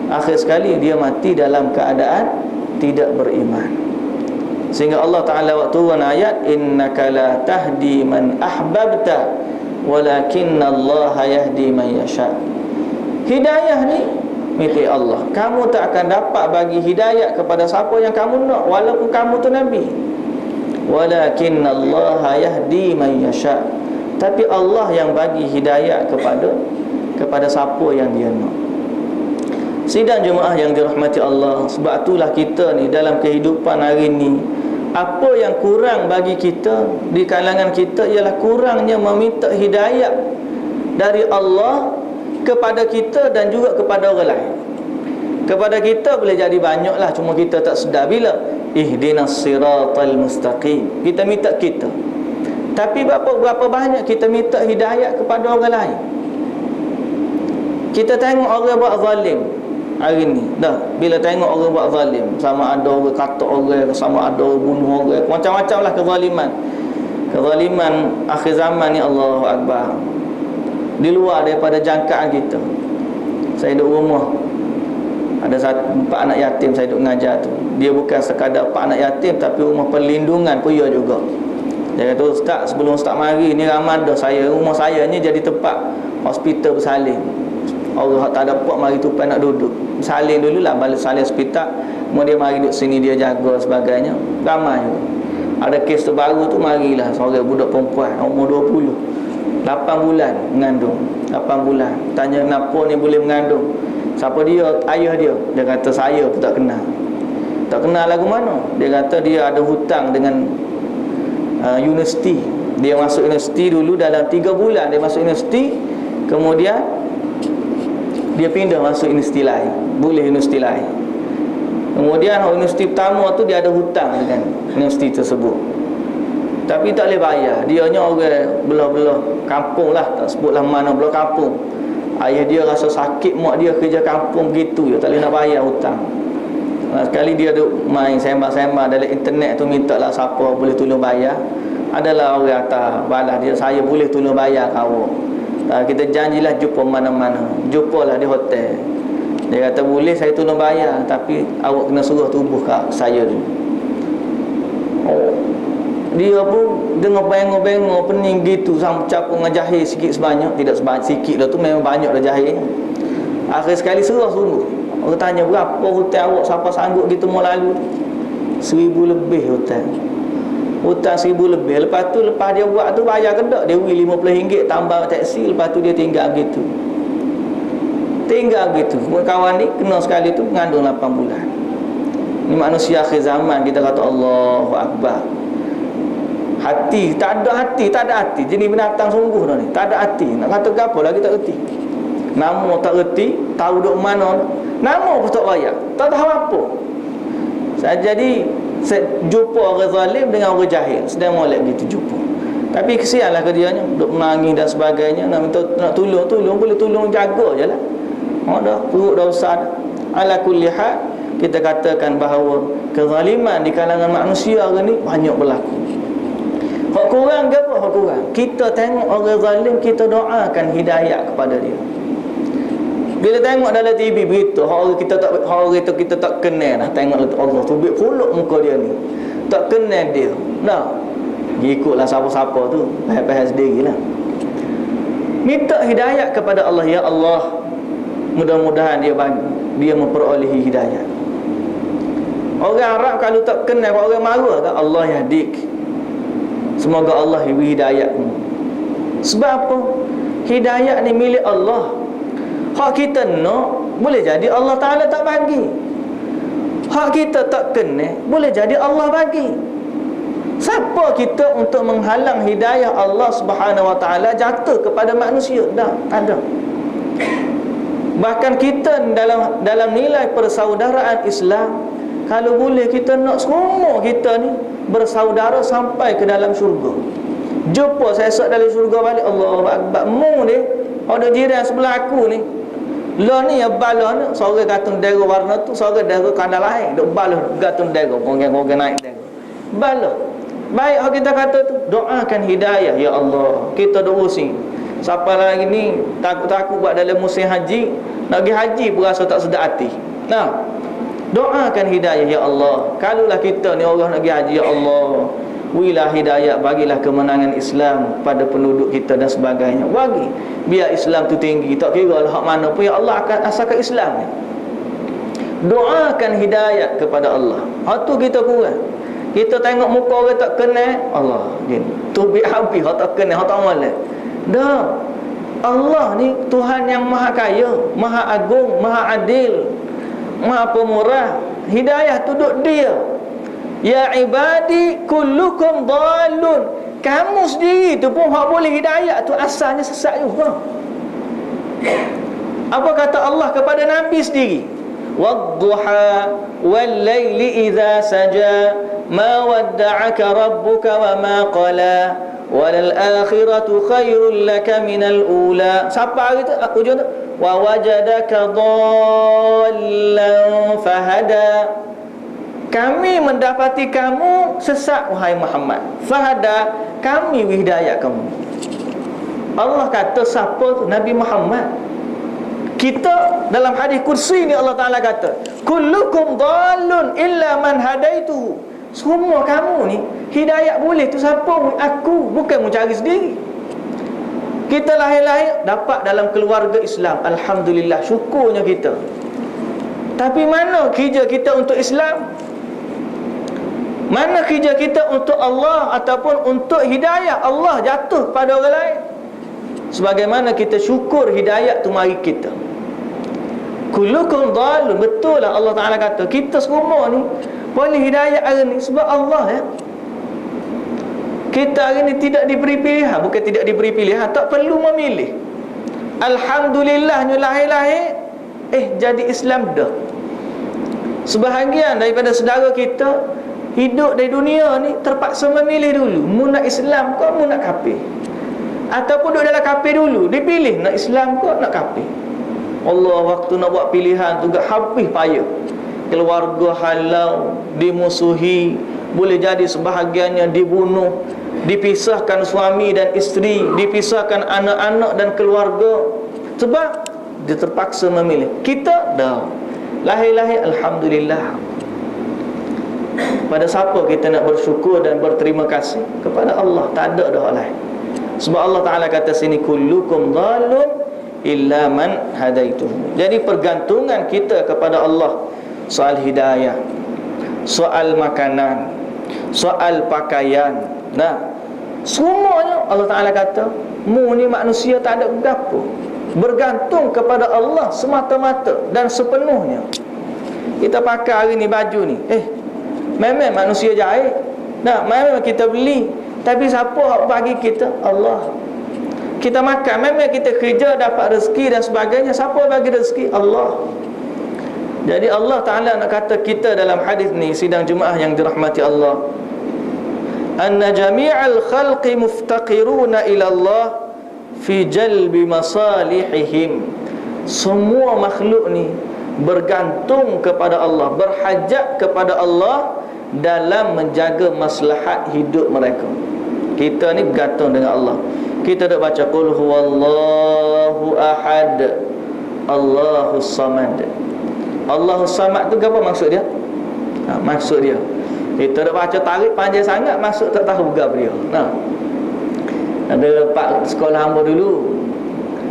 Akhir sekali dia mati dalam keadaan tidak beriman. Sehingga Allah Ta'ala waktu turun ayat, innaka la tahdi man ahbabta walakinnallaha yahdi man yasha. Hidayah ni milik Allah. Kamu tak akan dapat bagi hidayah kepada siapa yang kamu nak, walaupun kamu tu Nabi. Walakinnallaha yahdi man yasha. Tapi Allah yang bagi hidayah kepada siapa yang dia nak. Sidang jemaah yang dirahmati Allah, sebab itulah kita ni dalam kehidupan hari ni, apa yang kurang bagi kita di kalangan kita ialah kurangnya meminta hidayah dari Allah kepada kita dan juga kepada orang lain. Kepada kita boleh jadi banyaklah, cuma kita tak sedar. Bila ihdinas siratal mustaqim, kita minta kita. Tapi berapa banyak kita minta hidayah kepada orang lain. Kita tengok orang buat zalim hari ni dah, bila tengok orang buat zalim, sama ada orang kata orang, sama ada orang bunuh orang, macam-macam lah kezaliman akhir zaman ni. Allahu Akbar, di luar daripada jangkaan kita. Saya duduk rumah, ada 4 anak yatim saya duduk mengajar tu. Dia bukan sekadar 4 anak yatim, tapi rumah perlindungan pun ia juga. Dia kata, Ustaz, sebelum Ustaz mari ni Ramadan rumah saya ni jadi tempat hospital bersalin. Orang tak dapat mari tupai nak duduk, salin dululah, balik salin hospital, kemudian mari duduk sini dia jaga sebagainya. Ramai juga. Ada kes terbaru tu, marilah seorang budak perempuan umur 20, 8 bulan mengandung. 8 bulan. Tanya kenapa ni boleh mengandung, siapa dia, ayah dia. Dia kata saya pun tak kenal. Tak kenal lagu mana. Dia kata dia ada hutang dengan universiti. Dia masuk universiti dulu, dalam 3 bulan dia masuk universiti, kemudian dia pindah masuk universiti lain, boleh universiti lain. Kemudian universiti pertama tu dia ada hutang dengan universiti tersebut, tapi tak boleh bayar. Dianya orang belah-belah kampung lah, tak sebutlah mana belah kampung. Ayah dia rasa sakit, mak dia kerja kampung begitu, dia tak boleh nak bayar hutang. Sekali dia duk main sembang-sembang dalam internet tu, minta lah siapa boleh tolong bayar. Adalah orang atas balas dia, saya boleh tolong bayar kau. Kita janjilah jumpa mana-mana, jumpalah di hotel. Dia kata boleh saya tolong bayar, tapi awak kena suruh tubuh kat saya dulu. Dia pun dengar bengong-bengong pening gitu, sampai capung dengan jahil sikit sebanyak. Tidak sebanyak, sikit dah tu memang banyak dah jahilnya. Akhir sekali suruh sungguh. Orang tanya berapa hutang awak, siapa sanggup gitu mau lalu. 1,000 lebih hutang. Hutang 1,000 lebih. Lepas tu, lepas dia buat tu bayar kedak, dia beri RM50 tambah taksi. Lepas tu dia tinggal gitu. Tinggal gitu. Kawan ni kena sekali tu mengandung 8 bulan. Ni manusia akhir zaman. Kita kata Allahu Akbar. Hati, tak ada hati, tak ada hati. Jenis binatang sungguh dah ni. Tak ada hati. Nak kata apa lagi tak reti. Nama tak reti, tahu duk mana. Nama pun tak bayar, tak tahu apa. Jadi saya jumpa orang zalim dengan orang jahil, sedang molek gitu jumpa. Tapi kesianlah ke dianya, duk menangis dan sebagainya, nak minta nak tolong, boleh tolong jaga je lah. Dah perut dah besar. Ala kulli hal, kita katakan bahawa kezaliman di kalangan manusia hari ni banyak berlaku. Hak kurang ke apa? Hak kurang. Kita tengok orang zalim, kita doakan hidayah kepada dia. Bila tengok dalam TV berita, orang kita tak kenal dah, tengok Allah tu puluk muka dia ni, tak kenal dia. Dah ikutlah siapa-siapa tu, bahas sendirilah. Minta hidayah kepada Allah, ya Allah, mudah-mudahan dia memperolehi hidayah. Orang Arab kalau tak kenal, orang marah kan, Allah yahdik, semoga Allah beri hidayahmu. Sebab apa? Hidayah ni milik Allah. Hak kita nak, boleh jadi Allah Ta'ala tak bagi. Hak kita tak kena, boleh jadi Allah bagi. Siapa kita untuk menghalang hidayah Allah Subhanahu Wa Ta'ala jatuh kepada manusia? Tak ada. Bahkan kita dalam nilai persaudaraan Islam, kalau boleh kita nak semua kita ni bersaudara sampai ke dalam syurga. Jumpa saya esok dalam syurga balik, Allahu Akbar. Mu ni ada jiran sebelah aku ni, lah ni ya balah ni, seorang gantung dera warna tu, seorang dera kandang lain, duk balah gantung dera, gongeng-gongeng naik dera. Balah. Baik hak kita kata tu, doakan hidayah, ya Allah. Kita duk pusing. Siapa lagi ni takut-takut buat dalam musim haji, nak pergi haji pun rasa tak sedap hati. Nah, doakan hidayah, ya Allah. Kalaulah kita ni orang nak pergi haji, ya Allah, berilah hidayah, bagilah kemenangan Islam pada penduduk kita dan sebagainya. Bagi biar Islam tu tinggi, tak kira lah hak mana pun, ya Allah akan asalkan Islam ni. Doakan hidayah kepada Allah. Hak tu kita kurang. Kita tengok muka orang tak kenal, Allah gini, tu habis hak tak kenal, hak tak molek. Dah, Allah ni Tuhan yang maha kaya, maha agung, maha adil. Maha Pemurah. Hidayah tu duk dia. Ya ibadi kullukum dhalun. Kamu sendiri tu pun hak boleh hidayah tu asalnya sesat juga. Apa kata Allah kepada Nabi sendiri? Wadduha wal-laili idza saja ma wadda'aka rabbuka wa ma qala walal akhiratu khairul laka minal ula. Siapa hari tu hujung tu? Wa wajadaka dhallan fahada. Kami mendapati kamu sesat wahai Muhammad. Fahada, kami hidayah kamu. Allah kata siapa tu? Nabi Muhammad. Kita dalam hadis kursi ni Allah Ta'ala kata, kullukum dhalun illa man hadaituhu. Semua kamu ni hidayah boleh tu siapa? Aku, bukan mencari sendiri. Kita lahir-lahir dapat dalam keluarga Islam, alhamdulillah, syukurnya kita. Tapi mana kerja kita untuk Islam? Mana kerja kita untuk Allah ataupun untuk hidayah Allah jatuh pada orang lain? Sebagaimana kita syukur hidayah tu mari kita. Kullukum dhalun, betul lah Allah Ta'ala kata kita semua ni boleh hidayah hari ni sebab Allah ya. Kita hari ni tidak diberi pilihan, bukan tidak diberi pilihan, tak perlu memilih. Alhamdulillahnya lahir-lahir jadi Islam dah. Sebahagian daripada saudara kita hidup di dunia ni terpaksa memilih dulu, mu nak Islam ke mu nak kafir, ataupun duduk dalam kafir dulu, dipilih nak Islam ke nak kafir. Allah waktu nak buat pilihan tu habis payah. Keluarga halau, dimusuhi, boleh jadi sebahagiannya dibunuh, dipisahkan suami dan isteri, dipisahkan anak-anak dan keluarga sebab dia terpaksa memilih. Kita dah lahir-lahir alhamdulillah. Pada siapa kita nak bersyukur dan berterima kasih? Kepada Allah, tak ada dah lain. Sebab Allah Ta'ala kata sini kullukum dhalun illa man hadaituhu. Jadi pergantungan kita kepada Allah soal hidayah, soal makanan, soal pakaian, semuanya Allah Ta'ala kata mu ni manusia tak ada berapa, bergantung kepada Allah semata-mata dan sepenuhnya. Kita pakai hari ni baju ni, memang manusia jahit, memang kita beli, tapi siapa bagi kita? Allah. Kita makan, memang kita kerja dapat rezeki dan sebagainya, siapa bagi rezeki? Allah. Jadi Allah Ta'ala nak kata kita dalam hadis ni, sidang Jumaah yang dirahmati Allah, anna jami'al khalqi muftaqiruna ila Allah fi jalbi masalihihim. Semua makhluk ni bergantung kepada Allah, berhajat kepada Allah dalam menjaga maslahat hidup mereka. Kita ni bergantung dengan Allah. Kita dah baca qul huwallahu ahad Allahus samad. Allahus samad tu apa maksud dia? Maksud dia, kita dah baca tarik panjang sangat, maksud tak tahu apa dia. Ada pak sekolah hamba dulu,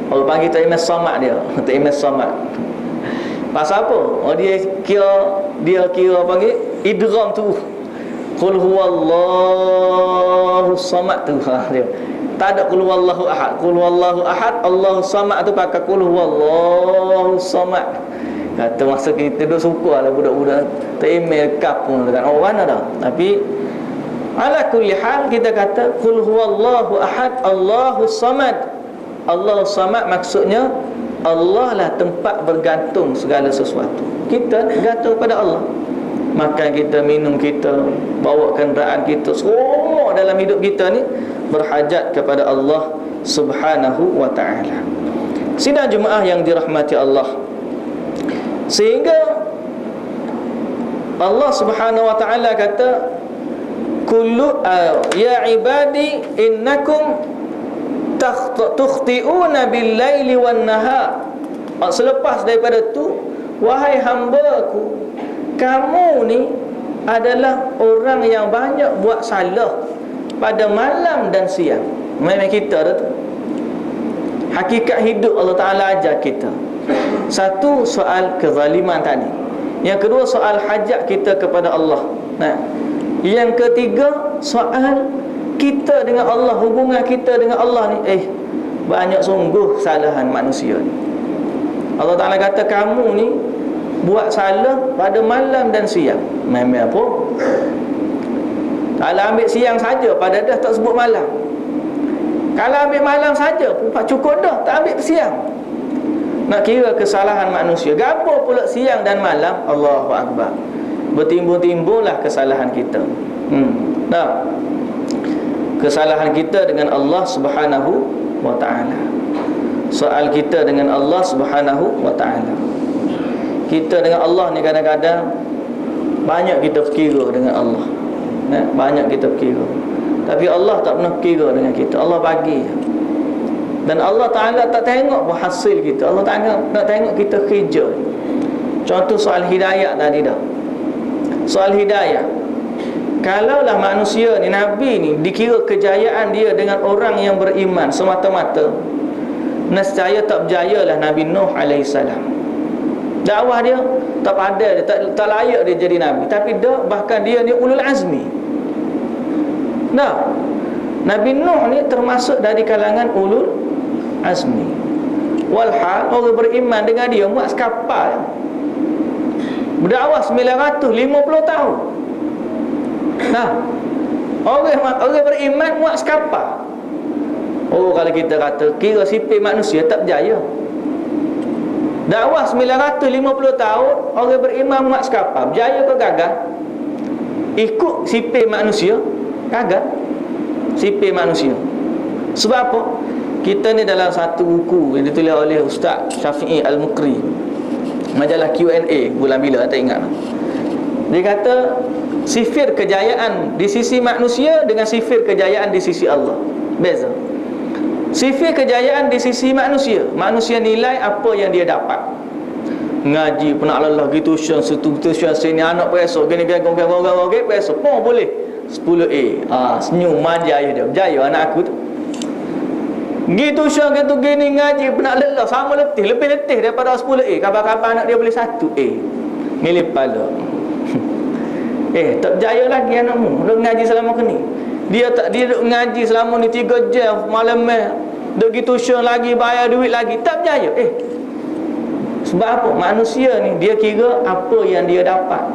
orang panggil Tok Imas Samad dia, Tok Imas Samad. Pasal apa? Dia kira panggil idgham tu. Qul huwallahu samad tu dia. Tak ada qul huwallahu ahad. Qul huwallahu ahad, Allahus samad tu pakai qul huwallahu samad. Kata masa kita duk sukalah budak-budak tak email kap pun dekat orang mana dah. Tapi ala kulli hal kita kata qul huwallahu ahad, Allahus samad. Allahus samad maksudnya Allah lah tempat bergantung segala sesuatu. Kita gantung pada Allah. Makan kita, minum kita, bawa kenderaan kita, semua dalam hidup kita ni berhajat kepada Allah Subhanahu wa ta'ala. Sidang Jumaah yang dirahmati Allah, sehingga Allah Subhanahu wa ta'ala kata kullu ya ibadi innakum tukhti'una bil-laili wan-nahar. Selepas daripada tu, wahai hamba-Ku, kamu ni adalah orang yang banyak buat salah pada malam dan siang. Memang kita dah tu. Hakikat hidup Allah Ta'ala ajar kita. Satu, soal kezaliman tadi. Yang kedua, soal hajat kita kepada Allah. Yang ketiga, soal kita dengan Allah, hubungan kita dengan Allah ni banyak sungguh kesalahan manusia ni. Allah Ta'ala kata kamu ni buat salah pada malam dan siang. Memang apa? Kalau ambil siang saja, pada dah tak sebut malam. Kalau ambil malam saja, cukup dah, tak ambil siang. Nak kira kesalahan manusia, gapo pula siang dan malam? Allahu Akbar. Bertimbul-timbullah kesalahan kita. Nah, kesalahan kita dengan Allah Subhanahu wa taala. Soal kita dengan Allah Subhanahu wa taala. Kita dengan Allah ni kadang-kadang banyak kita fikir dengan Allah. Banyak kita fikir. Tapi Allah tak pernah fikir dengan kita. Allah bagi. Dan Allah Ta'ala tak tengok hasil kita. Allah Ta'ala nak tengok kita kerja. Contoh soal hidayah tadi dah. Soal hidayah, kalaulah manusia ni, Nabi ni, dikira kejayaan dia dengan orang yang beriman semata-mata, nescaya tak berjayalah Nabi Nuh AS. Dakwah dia tak padan, tak layak dia jadi Nabi. Tapi dah, bahkan dia ni ulul azmi. Nah, Nabi Nuh ni termasuk dari kalangan ulul azmi. Walhal orang beriman dengan dia muat sekapal, berdakwah 950 tahun. Nah, orang beriman muat sekapal. Oh, kalau kita kata kira sipil manusia tak berjaya, dakwah 950 tahun, orang beriman muat sekapal, berjaya ke gagal? Ikut sipil manusia, gagal sipil manusia. Sebab apa? Kita ni dalam satu buku yang ditulis oleh Ustaz Syafi'i Al-Mukri, majalah Q&A bulan bila tak ingat. Dia kata sifir kejayaan di sisi manusia dengan sifir kejayaan di sisi Allah beza. Sifir kejayaan di sisi manusia, manusia nilai apa yang dia dapat. Ngaji pernah lelah gitu, tuition sini anak besok gini gagang besok pun boleh 10A. Senyum manja dia berjaya anak aku tu. Gitu syang gitu gini ngaji pernah lelah sama letih, lebih letih daripada 10A. Kabar-kabar anak dia boleh 1A. Ngilip pala. Tak berjaya lagi anakmu. Duk ngaji selama ni. Dia duk ngaji selama ni 3 jam malam duk gitu syang lagi, bayar duit lagi, tak berjaya. Sebab apa? Manusia ni dia kira apa yang dia dapat.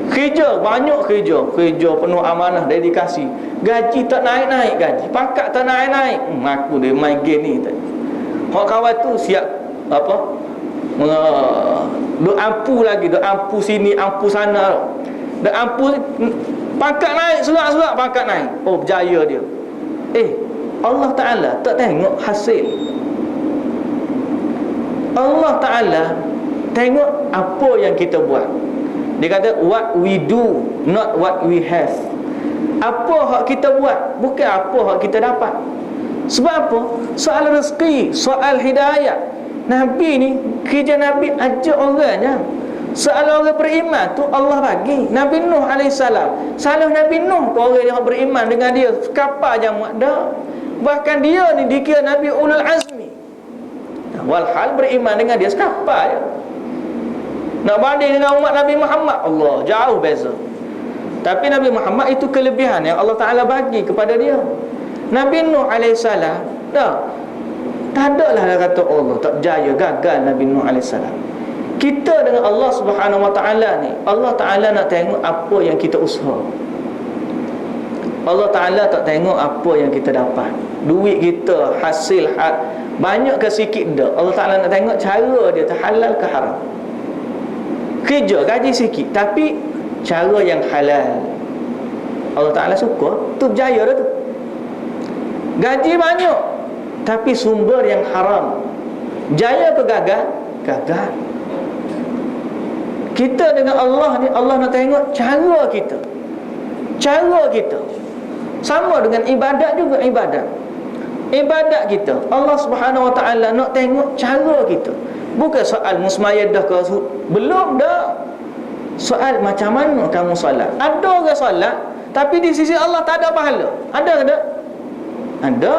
Kerja, banyak kerja penuh amanah, dedikasi. Gaji tak naik-naik, gaji pangkat tak naik-naik. Aku dia main game ni tak. Hak kawan tu siap apa? Duk ampu lagi, duk ampu sini, ampu sana. Duk ampu pangkat naik, surat-surat pangkat naik. Oh, berjaya dia. Allah Ta'ala tak tengok hasil. Allah Ta'ala tengok apa yang kita buat. Dia kata what we do, not what we have. Apa hak kita buat, bukan apa hak kita dapat. Sebab apa? Soal rezeki, soal hidayah, Nabi ni, kerja Nabi ajak orangnya. Soal orang beriman tu Allah bagi. Nabi Nuh AS, salah Nabi Nuh tu orang yang beriman dengan dia kapal je muat dah. Bahkan dia ni dikira Nabi ulul azmi, walhal beriman dengan dia sekapal je. Nak banding dengan umat Nabi Muhammad, Allah jauh beza. Tapi Nabi Muhammad itu kelebihan yang Allah Ta'ala bagi kepada dia. Nabi Nuh AS dah, tak adalah dia kata Allah tak berjaya, gagal Nabi Nuh AS. Kita dengan Allah Subhanahu Wa Ta'ala ni, Allah Ta'ala nak tengok apa yang kita usaha. Allah Ta'ala tak tengok apa yang kita dapat. Duit kita, hasil banyak ke sikit dah, Allah Ta'ala nak tengok cara dia halal ke haram. Kerja, gaji sikit, tapi cara yang halal, Allah Ta'ala suka, tu berjaya dah tu. Gaji banyak, tapi sumber yang haram, berjaya ke gagal? Gagal. Kita dengan Allah ni, Allah nak tengok cara kita. Cara kita sama dengan ibadat juga. Ibadat kita, Allah Subhanahu Wa Ta'ala nak tengok cara kita. Bukan soal musmayadah ke, belum dah. Soal macam mana kamu solat. Ada orang solat, tapi di sisi Allah tak ada pahala. Ada ke tak? Ada.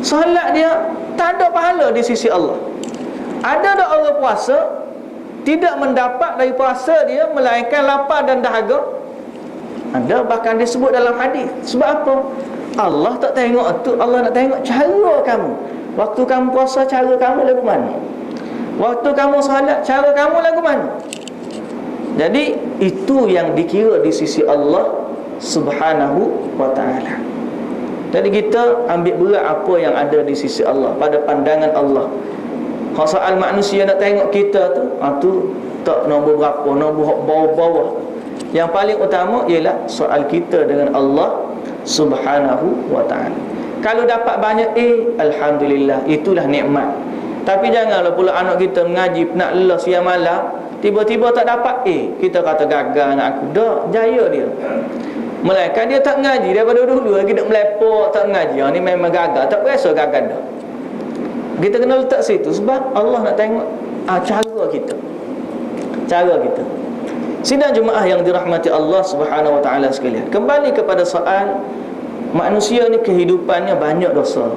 Solat dia tak ada pahala di sisi Allah. Ada tak orang puasa, tidak mendapat dari puasa dia melainkan lapar dan dahaga? Ada, bahkan disebut dalam hadis. Sebab apa? Allah tak tengok tu, Allah nak tengok cara kamu. Waktu kamu puasa, cara kamu lagu mana? Waktu kamu solat, cara kamu lagu mana? Jadi itu yang dikira di sisi Allah Subhanahu wa ta'ala. Jadi kita ambil berat apa yang ada di sisi Allah, pada pandangan Allah. Kalau soal manusia nak tengok kita tu tak nombor berapa, nombor bawah-bawah. Yang paling utama ialah soal kita dengan Allah Subhanahu wa ta'ala. Kalau dapat banyak alhamdulillah, itulah nikmat. Tapi janganlah pula anak kita mengaji nak lelah siang malam, tiba-tiba tak dapat kita kata gagal anak aku. Dah jaya dia. Melainkan dia tak mengaji daripada dulu lagi nak melepok tak mengaji. Ni memang gagal, tak berasa gagal dah. Kita kena letak situ sebab Allah nak tengok cara kita. Cara kita. Sidang jemaah yang dirahmati Allah Subhanahu wa ta'ala sekalian, kembali kepada soal manusia ni kehidupannya banyak dosa.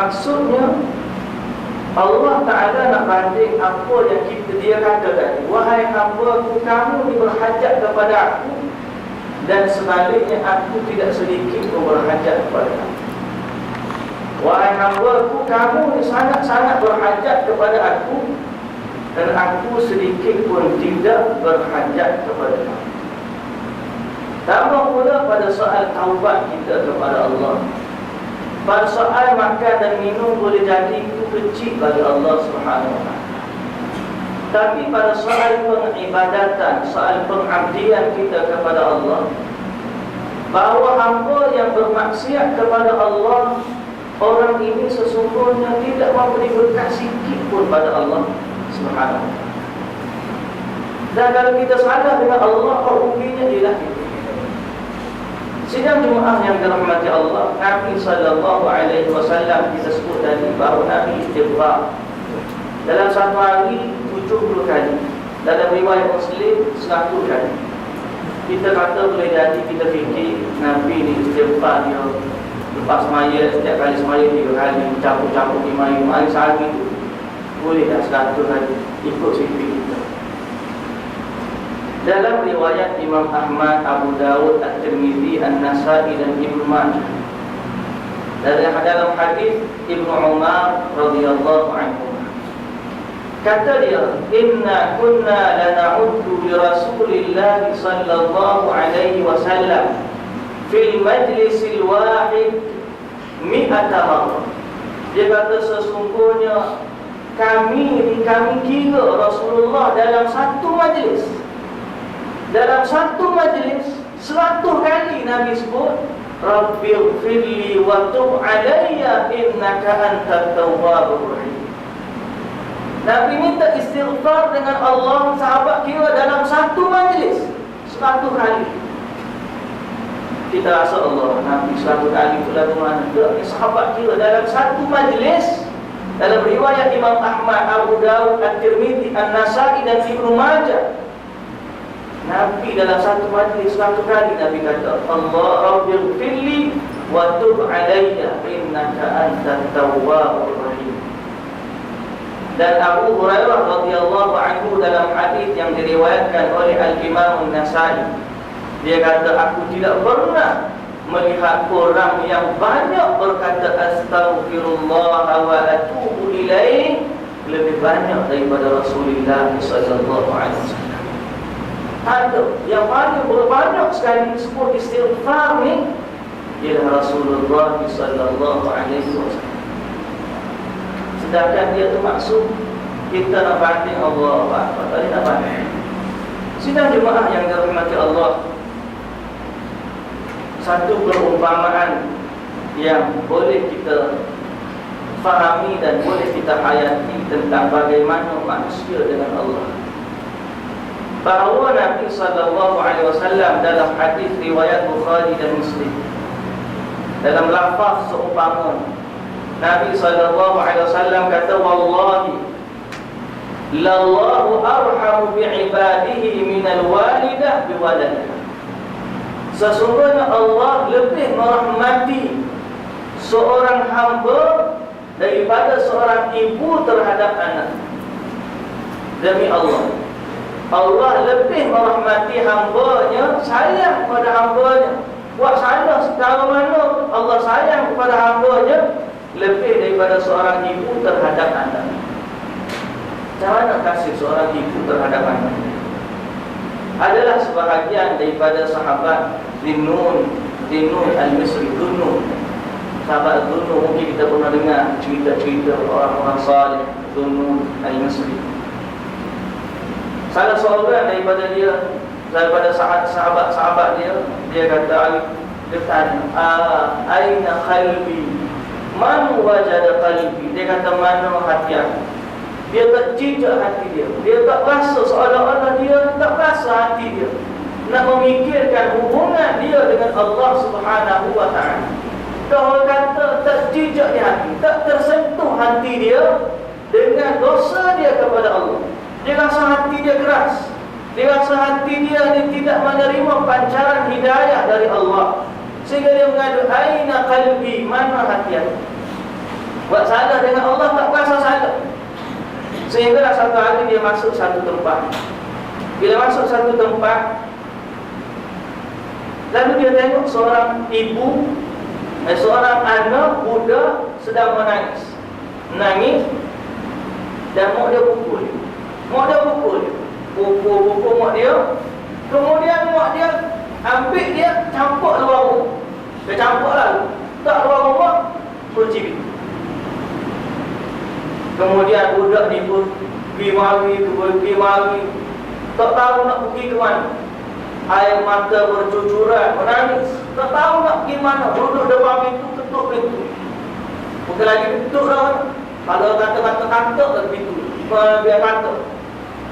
Maksudnya Allah Ta'ala nak banding apa yang dia kata tadi. Wahai hamba-Ku, kamu ni berhajat kepada Aku, dan sebaliknya Aku tidak sedikit pun berhajat kepada kamu. Wahai hamba-Ku, kamu ni sangat-sangat berhajat kepada Aku, dan Aku sedikit pun tidak berhajat kepada kamu. Tambah pula pada soal taubat kita kepada Allah. Pada soal makan dan minum boleh jadi itu kecil bagi Allah Subhanahu Wa Taala. Tapi pada soal pengibadatan, soal pengabdian kita kepada Allah, bahawa hamba yang bermaksiat kepada Allah, orang ini sesungguhnya tidak memberi berkat sikit pun pada Allah Subhanahu Wa Taala. Dan kalau kita sadar dengan Allah, ruginya ialah kita. Sidang Jumaat yang dirahmati Allah, Nabi SAW kita sebut tadi bahawa Nabi istighfar dalam satu hari 70 kali. Dalam riwayat Muslim 100 kali. Kita kata boleh jadi kita fikir Nabi ni istighfar dia lepas semaya, setiap kali semaya 3 kali, campur-campur di mari sehari tu boleh tak 100 kali, ikut sifat kita. Dalam riwayat Imam Ahmad, Abu Dawud, At-Tirmidzi, An-Nasa'i dan Ibnu Majah, dalam hadis Ibnu Umar radhiyallahu anhu, kata dia, inna kunna lana'uddu bi Rasulillah sallallahu alaihi wasallam fil majlisil wahid mi'ata marrah. Dia kata sesungguhnya kami kira Rasulullah dalam satu majlis, dalam satu majlis 100 kali Nabi sebut Rabbighfirli wa tub alayya innaka antat tawwabur rahim. Nabi minta istighfar dengan Allah, sahabat kira dalam satu majlis 100 kali. Kita rasa Allah, Nabi 100 kali itu lagu mana? Sahabat kira dalam satu majlis. Dalam riwayat Imam Ahmad, Abu Dawud, At-Tirmidzi, An-Nasa'i dan Ibnu Majah, Nabi dalam satu majlis 100 kali Nabi kata Allah Rabbighfirli wa tub alayya innaka antat tawwabur rahim. Dan Abu Hurairah radhiyallahu anhu dalam hadis yang diriwayatkan oleh Al-Imam An-Nasa'i, dia kata aku tidak pernah melihat orang yang banyak berkata astaghfirullah wa atubu ilaih lebih banyak daripada Rasulullah sallallahu alaihi wasallam. Ada yang paling berbanyak sekali disebut istighfar ni ialah Rasulullah sallallahu alaihi wasallam. Sedangkan dia tu maksud kita nak banding Allah apa tadi nak banding. Sidang jemaah yang dirahmati Allah, satu perumpamaan yang boleh kita fahami dan boleh kita hayati tentang bagaimana manusia dengan Allah. Bahawa Nabi SAW dalam hadis riwayat Bukhari dan Muslim, dalam lafaz seumpama, Nabi SAW kata wallahi lallahu arhamu bi'ibadihi minal walidah biwaladiha. Sesungguhnya Allah lebih merahmati seorang hamba daripada seorang ibu terhadap anak. Demi Allah, Allah lebih merahmati hambanya, sayang pada hambanya. Buat salah secara mana Allah sayang kepada hambanya lebih daripada seorang ibu terhadap anak. Macam mana kasih seorang ibu terhadap anak? Adalah sebahagian daripada sahabat Dhinnun al-Misri, Dhunnun. Sahabat Dhunnun, mungkin kita pernah dengar cerita-cerita orang-orang salih Dhunnun al-Misri. Salah seorang daripada sahabat-sahabat dia kata, dia tanya, aina qalbi, man wajada qalbi. Dia kata, mana hati aku? Dia tak jejak hati dia. Dia tak rasa, seolah-olah dia tak rasa hati dia nak memikirkan hubungan dia dengan Allah Subhanahu Wa Taala. Kalau kata tak jejak di hati, tak tersentuh hati dia dengan dosa dia kepada Allah. Dia rasa hati dia keras. Dia rasa hati dia ni tidak menerima pancaran hidayah dari Allah, sehingga dia mengadu, aina qalbi, mana hati aku? Buat salah dengan Allah tak rasa salah. Sehinggalah satu hari dia masuk satu tempat. Bila masuk satu tempat, lalu dia tengok seorang ibu, seorang anak budak sedang menangis. Menangis dan mak dia pukul. Mak dia pukul. Pukul mak dia. Kemudian mak dia ambil dia campur luar rumah. Dia campur lalu. Tak luar rumah, kunci pintu. Kemudian budak ni pun pergi mari, tak tahu nak pergi ke mana. Air mata bercucuran, menangis, tak tahu nak pergi mana. Duduk depan pintu, ketuk pintu. Bukan lagi ketuk dah. Kalau kata-kata ke pintu, biar kata.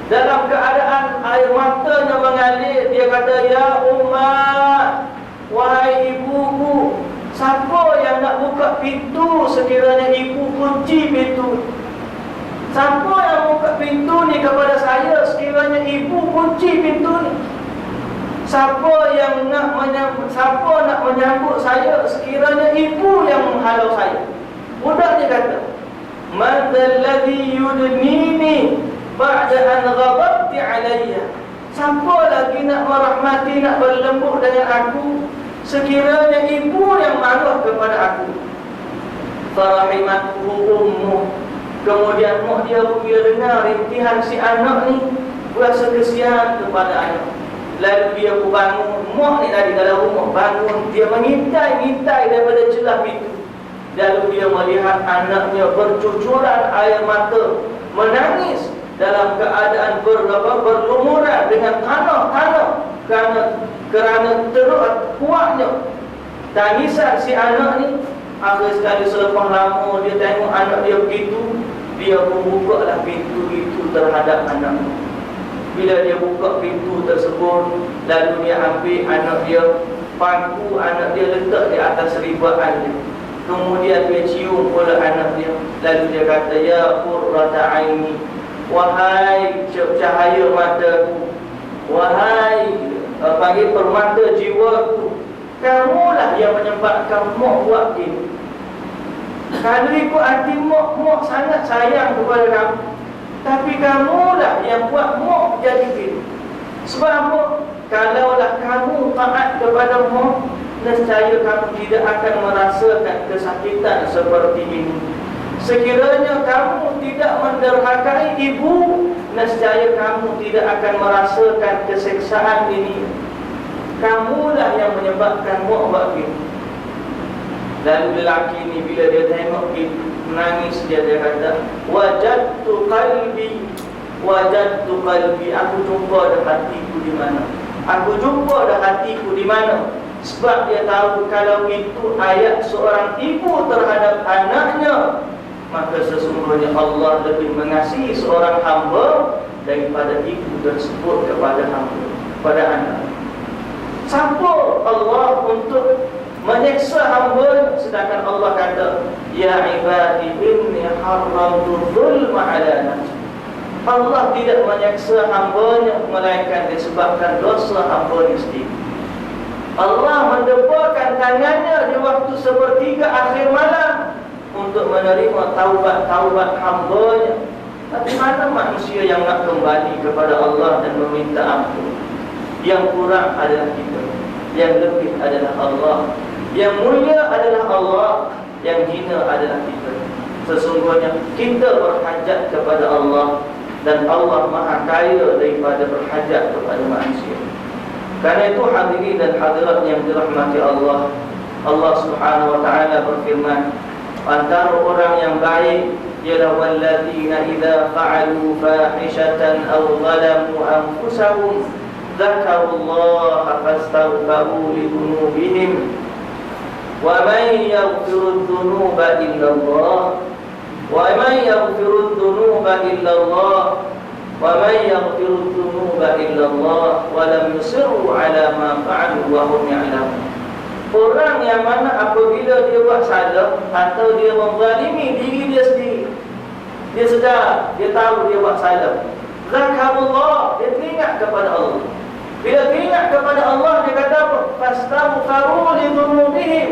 Dalam keadaan air matanya mengalir, dia kata, "Ya umat, wahai ibuku, siapa yang nak buka pintu sekiranya ibu kunci pintu? Siapa yang buka pintu ni kepada saya sekiranya ibu kunci pintu ni? Siapa nak menyambut saya sekiranya ibu yang menghalau saya?" Budak dia kata, "Man alladhi yudnini ba'da an ghadabti alayya?" Siapa lagi nak merahmati, nak berlembut dengan aku sekiranya ibu yang marah kepada aku? Farahimatuhu ummuh. Kemudian mak dia bila dengar rintihan si anak ni, rasa kesian kepada anak. Lalu dia pun bangun. Mak ni tadi dalam rumah bangun, dia mengintai daripada celah pintu. Lalu dia melihat anaknya bercucuran air mata, menangis dalam keadaan berlumuran dengan tanah kerana teruk kuatnya tangisan si anak ni. Akhir sekali selepas lama dia tengok anak dia begitu, dia pun buka lah pintu itu terhadap anak. Bila dia buka pintu tersebut, lalu dia ambil anak dia, pangku anak dia letak di atas ribaan dia. Kemudian dia cium pula anak dia. Lalu dia kata, "Ya qurrata aini, wahai cahaya mataku, wahai panggil permata jiwaku, kamulah yang menyebabkan mak buat gini. Kalau ikut hati mak sangat sayang kepada kamu, tapi kamulah yang buat mak jadi gini. Sebab apa? Kalaulah kamu taat kepada mak, nescaya kamu tidak akan merasakan kesakitan seperti ini. Sekiranya kamu tidak menderhakai ibu, nescaya kamu tidak akan merasakan keseksaan ini. Kamulah yang menyebabkan mak buat gini." Lalu lelaki ni bila dia tengok ibu menangis, dia kata, wajadtu qalbi, aku jumpa dah hatiku di mana. Aku jumpa dah hatiku di mana. Sebab dia tahu kalau itu ayat seorang ibu terhadap anaknya, maka sesungguhnya Allah lebih mengasihi seorang hamba daripada ibu tersebut kepada hamba, pada anak. Siapa Allah untuk menyeksa hamba, sedangkan Allah kata, "Ya ibadi inni haramtu zulma ala nafsi." Allah tidak menyeksa hambanya melainkan disebabkan dosa hambanya sendiri. Allah mendebarkan tangannya di waktu sepertiga akhir malam untuk menerima taubat hambanya. Tapi mana manusia yang nak kembali kepada Allah dan meminta ampun? Yang kurang adalah kita, yang lebih adalah Allah, yang mulia adalah Allah, yang hina adalah kita. Sesungguhnya kita berhajat kepada Allah, dan Allah maha kaya daripada berhajat kepada manusia. Karena itu hadirin dan hadirat yang dirahmati Allah, Allah Subhanahu wa taala berfirman, antara orang yang baik ialah walladzina idza fa'alu fahishatan aw zalamu anfusahum dzakarullaha fastaghfiru li dzunubihim wa man yaghfiru dzunuba illa Allah وَمَنْ يَغْفِرُ الذُّنُوبَ إِلَّا اللَّهُ وَمَنْ يَغْفِرُ الذُّنُوبَ إِلَّا اللَّهُ وَلَمْ يُصِرُّوا عَلَى مَا فَعَلُوا وَهُمْ يَعْلَمُونَ. Orang yang mana apabila dia buat salah atau dia menzalimi diri dia sendiri, dia sedar, dia tahu dia buat salah, zakarullah, dia teringat kepada Allah. Bila teringat kepada Allah, dia kata apa? Fastaghfiru li dzunubihim.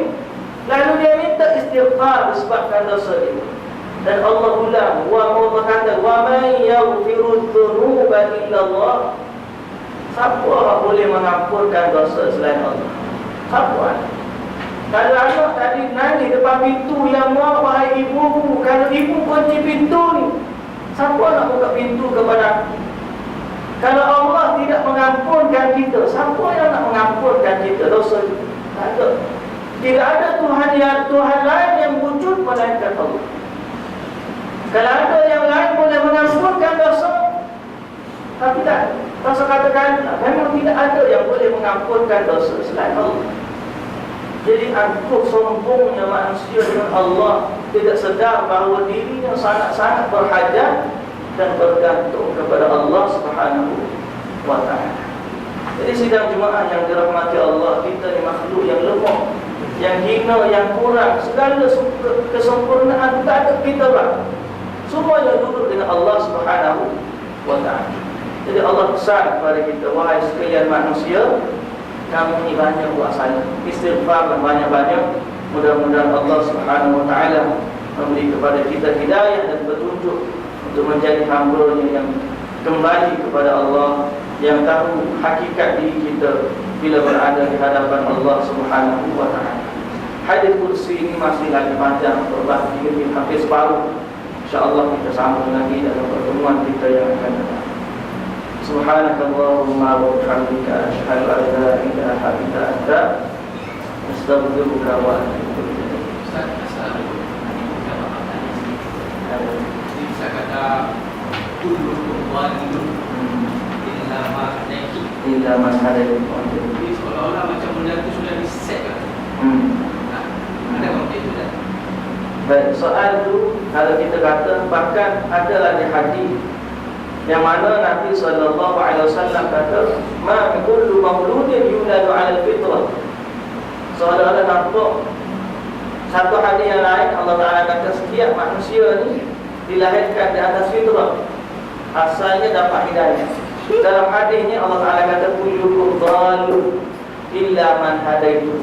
Lalu dia minta istighfar disebabkan dosa dia. Dan Allah ulang, Allah berkata, wa man yaghfiru dzunuba illa Allah. Siapa orang boleh mengampunkan dosa selain Allah? Siapa? Kalau anak tadi nangis depan pintu, yang mau wahai ibu, kalau ibu kunci pintu ni, siapa nak buka pintu kepada aku? Kalau Allah tidak mengampunkan kita, siapa yang nak mengampunkan kita dosa kita? Tak ada. Tidak ada Tuhan lain yang wujud melainkan Allah. Kalau ada yang lain boleh mengampunkan dosa, tapi tak. Rasul katakan memang tidak ada yang boleh mengampunkan dosa selain Allah. Jadi angkuh sombongnya manusia dengan Allah, tidak sedar bahawa dirinya sangat-sangat berhajat dan bergantung kepada Allah Subhanahu wa ta'ala. Jadi sidang jemaah yang dirahmati Allah, kita ni makhluk yang lemah, yang hina, yang kurang, segala kesempurnaan tak ada kita bang. Semuanya duduk dengan Allah Subhanahu wa ta'ala. Jadi Allah pesan kepada kita, wahai sekalian manusia, kamu ni banyak buat salah, istighfarlah banyak-banyak. Mudah-mudahan Allah Subhanahu wa ta'ala memberi kepada kita hidayah dan petunjuk untuk menjadi hamba-Nya yang kembali kepada Allah, yang tahu hakikat diri kita bila berada di hadapan Allah Subhanahu wa ta'ala. Hadis kursi ini masih lagi panjang, berbahagi hampir separuh. InsyaAllah kita sambung lagi dalam pertemuan kita yang akan datang. Subhanakallahumma wa bihamdika asyhadu an la ilaha illa anta astaghfiruka wa atubu ilaik. Bisa kata kullu walidun illa man hadaytu. Jadi seolah-olah macam benda itu sudah di-set kan? Ada konteks itu tak? Baik, soal itu kalau kita kata, bahkan ada lagi hadis yang mana Nabi SAW kata, ma kullu mauludin yuladu 'ala al-fitrah. Seolah-olah nampak satu hadis yang lain, Allah Ta'ala kata setiap manusia ni dilahirkan di atas fitrah, asalnya dapat hidayah. Dalam hadis ni Allah Ta'ala kata kullukum dhalun illa man hadaitu.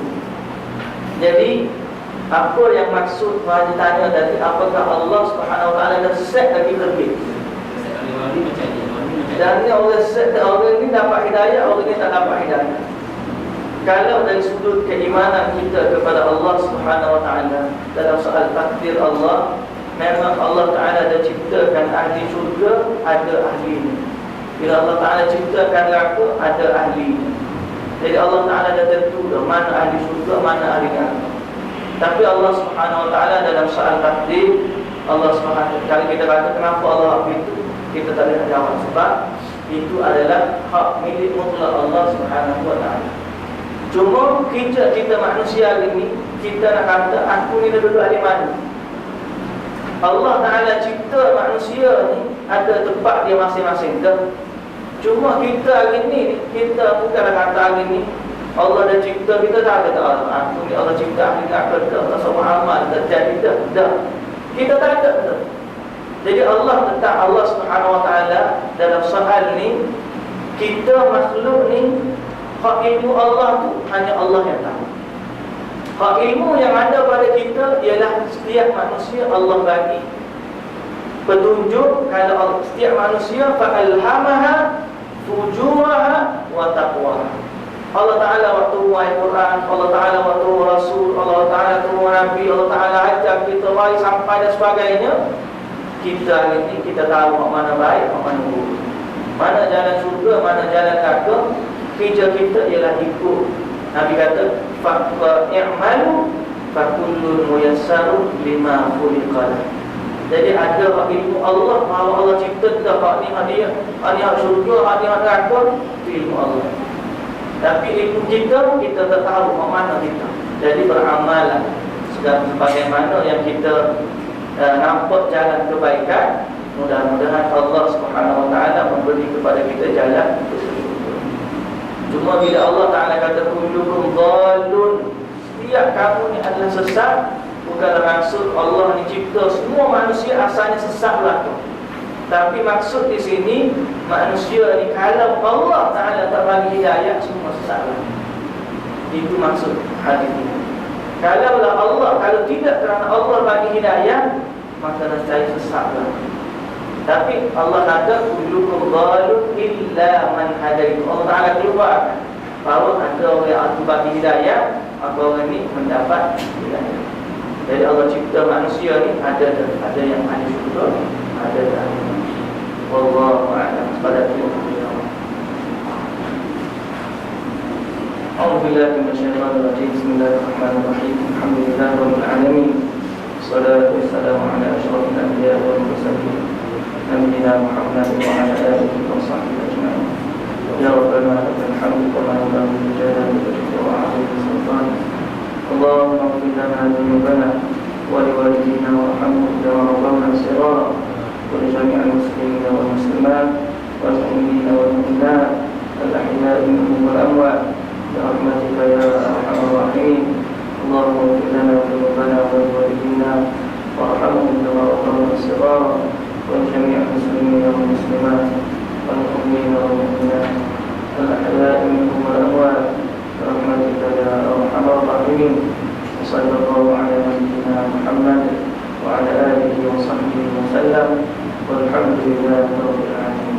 Jadi apa yang maksud Fahdi tanya tadi, apakah Allah Subhanahu Wa Ta'ala dah set lagi lebih? Dan orang set, orang ni dapat hidayah, orang ni tak dapat hidayah. Kalau dari sudut keimanan kita kepada Allah Subhanahu Wa Ta'ala, dalam soal takdir Allah, memang Allah Ta'ala dah ciptakan ahli syurga, ada ahli ni. Bila Allah Ta'ala ciptakan neraka, ada ahli. Jadi Allah Ta'ala dah tentu dah mana ahli syurga, mana ahli neraka. Tapi Allah Subhanahu Wa Ta'ala dalam soal takdir, Allah Subhanahu Wa Ta'ala, kalau kita kata kenapa Allah itu, kita tak boleh jawab sebab itu adalah hak milik mutlak Allah Subhanahu Wa Ta'ala. Cuma kita manusia ini, kita nak kata aku ni duduk ahli mana? Allah Ta'ala cipta manusia ni ada tempat dia masing-masing dah. Cuma kita hari ni, kita bukan kata hari ni Allah dah cipta kita, tak kata aku ni Allah cipta ahli neraka dah, tak sama amal dah jadi dah. Kita tak ada dah. Jadi Allah tetap, Allah Subhanahu Wa Ta'ala dalam soal ni, kita makhluk ni, hak ilmu Allah tu hanya Allah yang tahu. Hak ilmu yang ada pada kita ialah setiap manusia Allah bagi petunjuk. Kalau setiap manusia fa'alhamaha fujuraha wa taqwaha. Allah Ta'ala waktu muai Quran, Allah Ta'ala waktu Rasul, Allah Ta'ala turun Nabi, Allah Ta'ala ajar kita baik sampai dan sebagainya. Kita hari ini kita tahu mana baik, mana buruk, mana jalan surga, mana jalan neraka. Kerja kita ialah ikut. Nabi kata fa'malu fakullun muyassaru lima khuliqalah. Jadi ada ilmu Allah, bahawa Allah cipta dah hak ni hadiah, hak surga, hadiah neraka, ilmu Allah. Tapi ilmu kita tak tahu mana kita. Jadi beramallah sebagaimana yang kita nampak jalan kebaikan. Mudah-mudahan Allah Subhanahu Wa Ta'ala memberi kepada kita jalan tersebut. Cuma bila Allah Ta'ala kata kullukum dhalun, setiap kamu ni adalah sesat, bukanlah maksud Allah ni cipta semua manusia asalnya sesatlah tu. Tapi maksud di sini manusia ni kalau Allah Ta'ala tak bagi hidayah, semua sesatlah. Itu maksud hadis ini. Kalau tidak kerana Allah bagi hidayah, maka nescaya sesatlah. Tapi Allah kata kullukum dhalun illa man hadaitu. Allah Taala keluar bahawa ada orang yang aku bagi hidayah, maka orang ini mendapat hidayah. Jadi Allah cipta manusia ni ada yang ahli syurga, ada yang ahli neraka. Wallahu a'lam. Pada itu أعوذ بالله من الشيطان الرجيم. بسم الله الرحمن الرحيم. الحمد لله رب العالمين. والصلاة والسلام على أشرف الأنبياء والمرسلين نبينا محمد وعلى آله وصحبه أجمعين. يا ربنا لك الحمد كما ينبغي لجلال وجهك وعظيم سلطانك. اللهم اغفر لنا ذنوبنا ولوالدينا وارحمهم كما ربونا صغارا ولجميع المسلمين والمسلمات والمؤمنين والمؤمنات الأحياء منهم والأموات برحمتك يا أرحم الراحمين. اللهم اغفر لنا ذنوبنا ولوالدينا وارحمهم كما ربونا صغارا ولجميع المسلمين والمسلمات والمؤمنين والمؤمنات الأحياء منهم والأموات برحمتك يا أرحم الراحمين. وصلى الله على نبينا محمد وعلى آله وصحبه وسلم والحمد لله رب العالمين.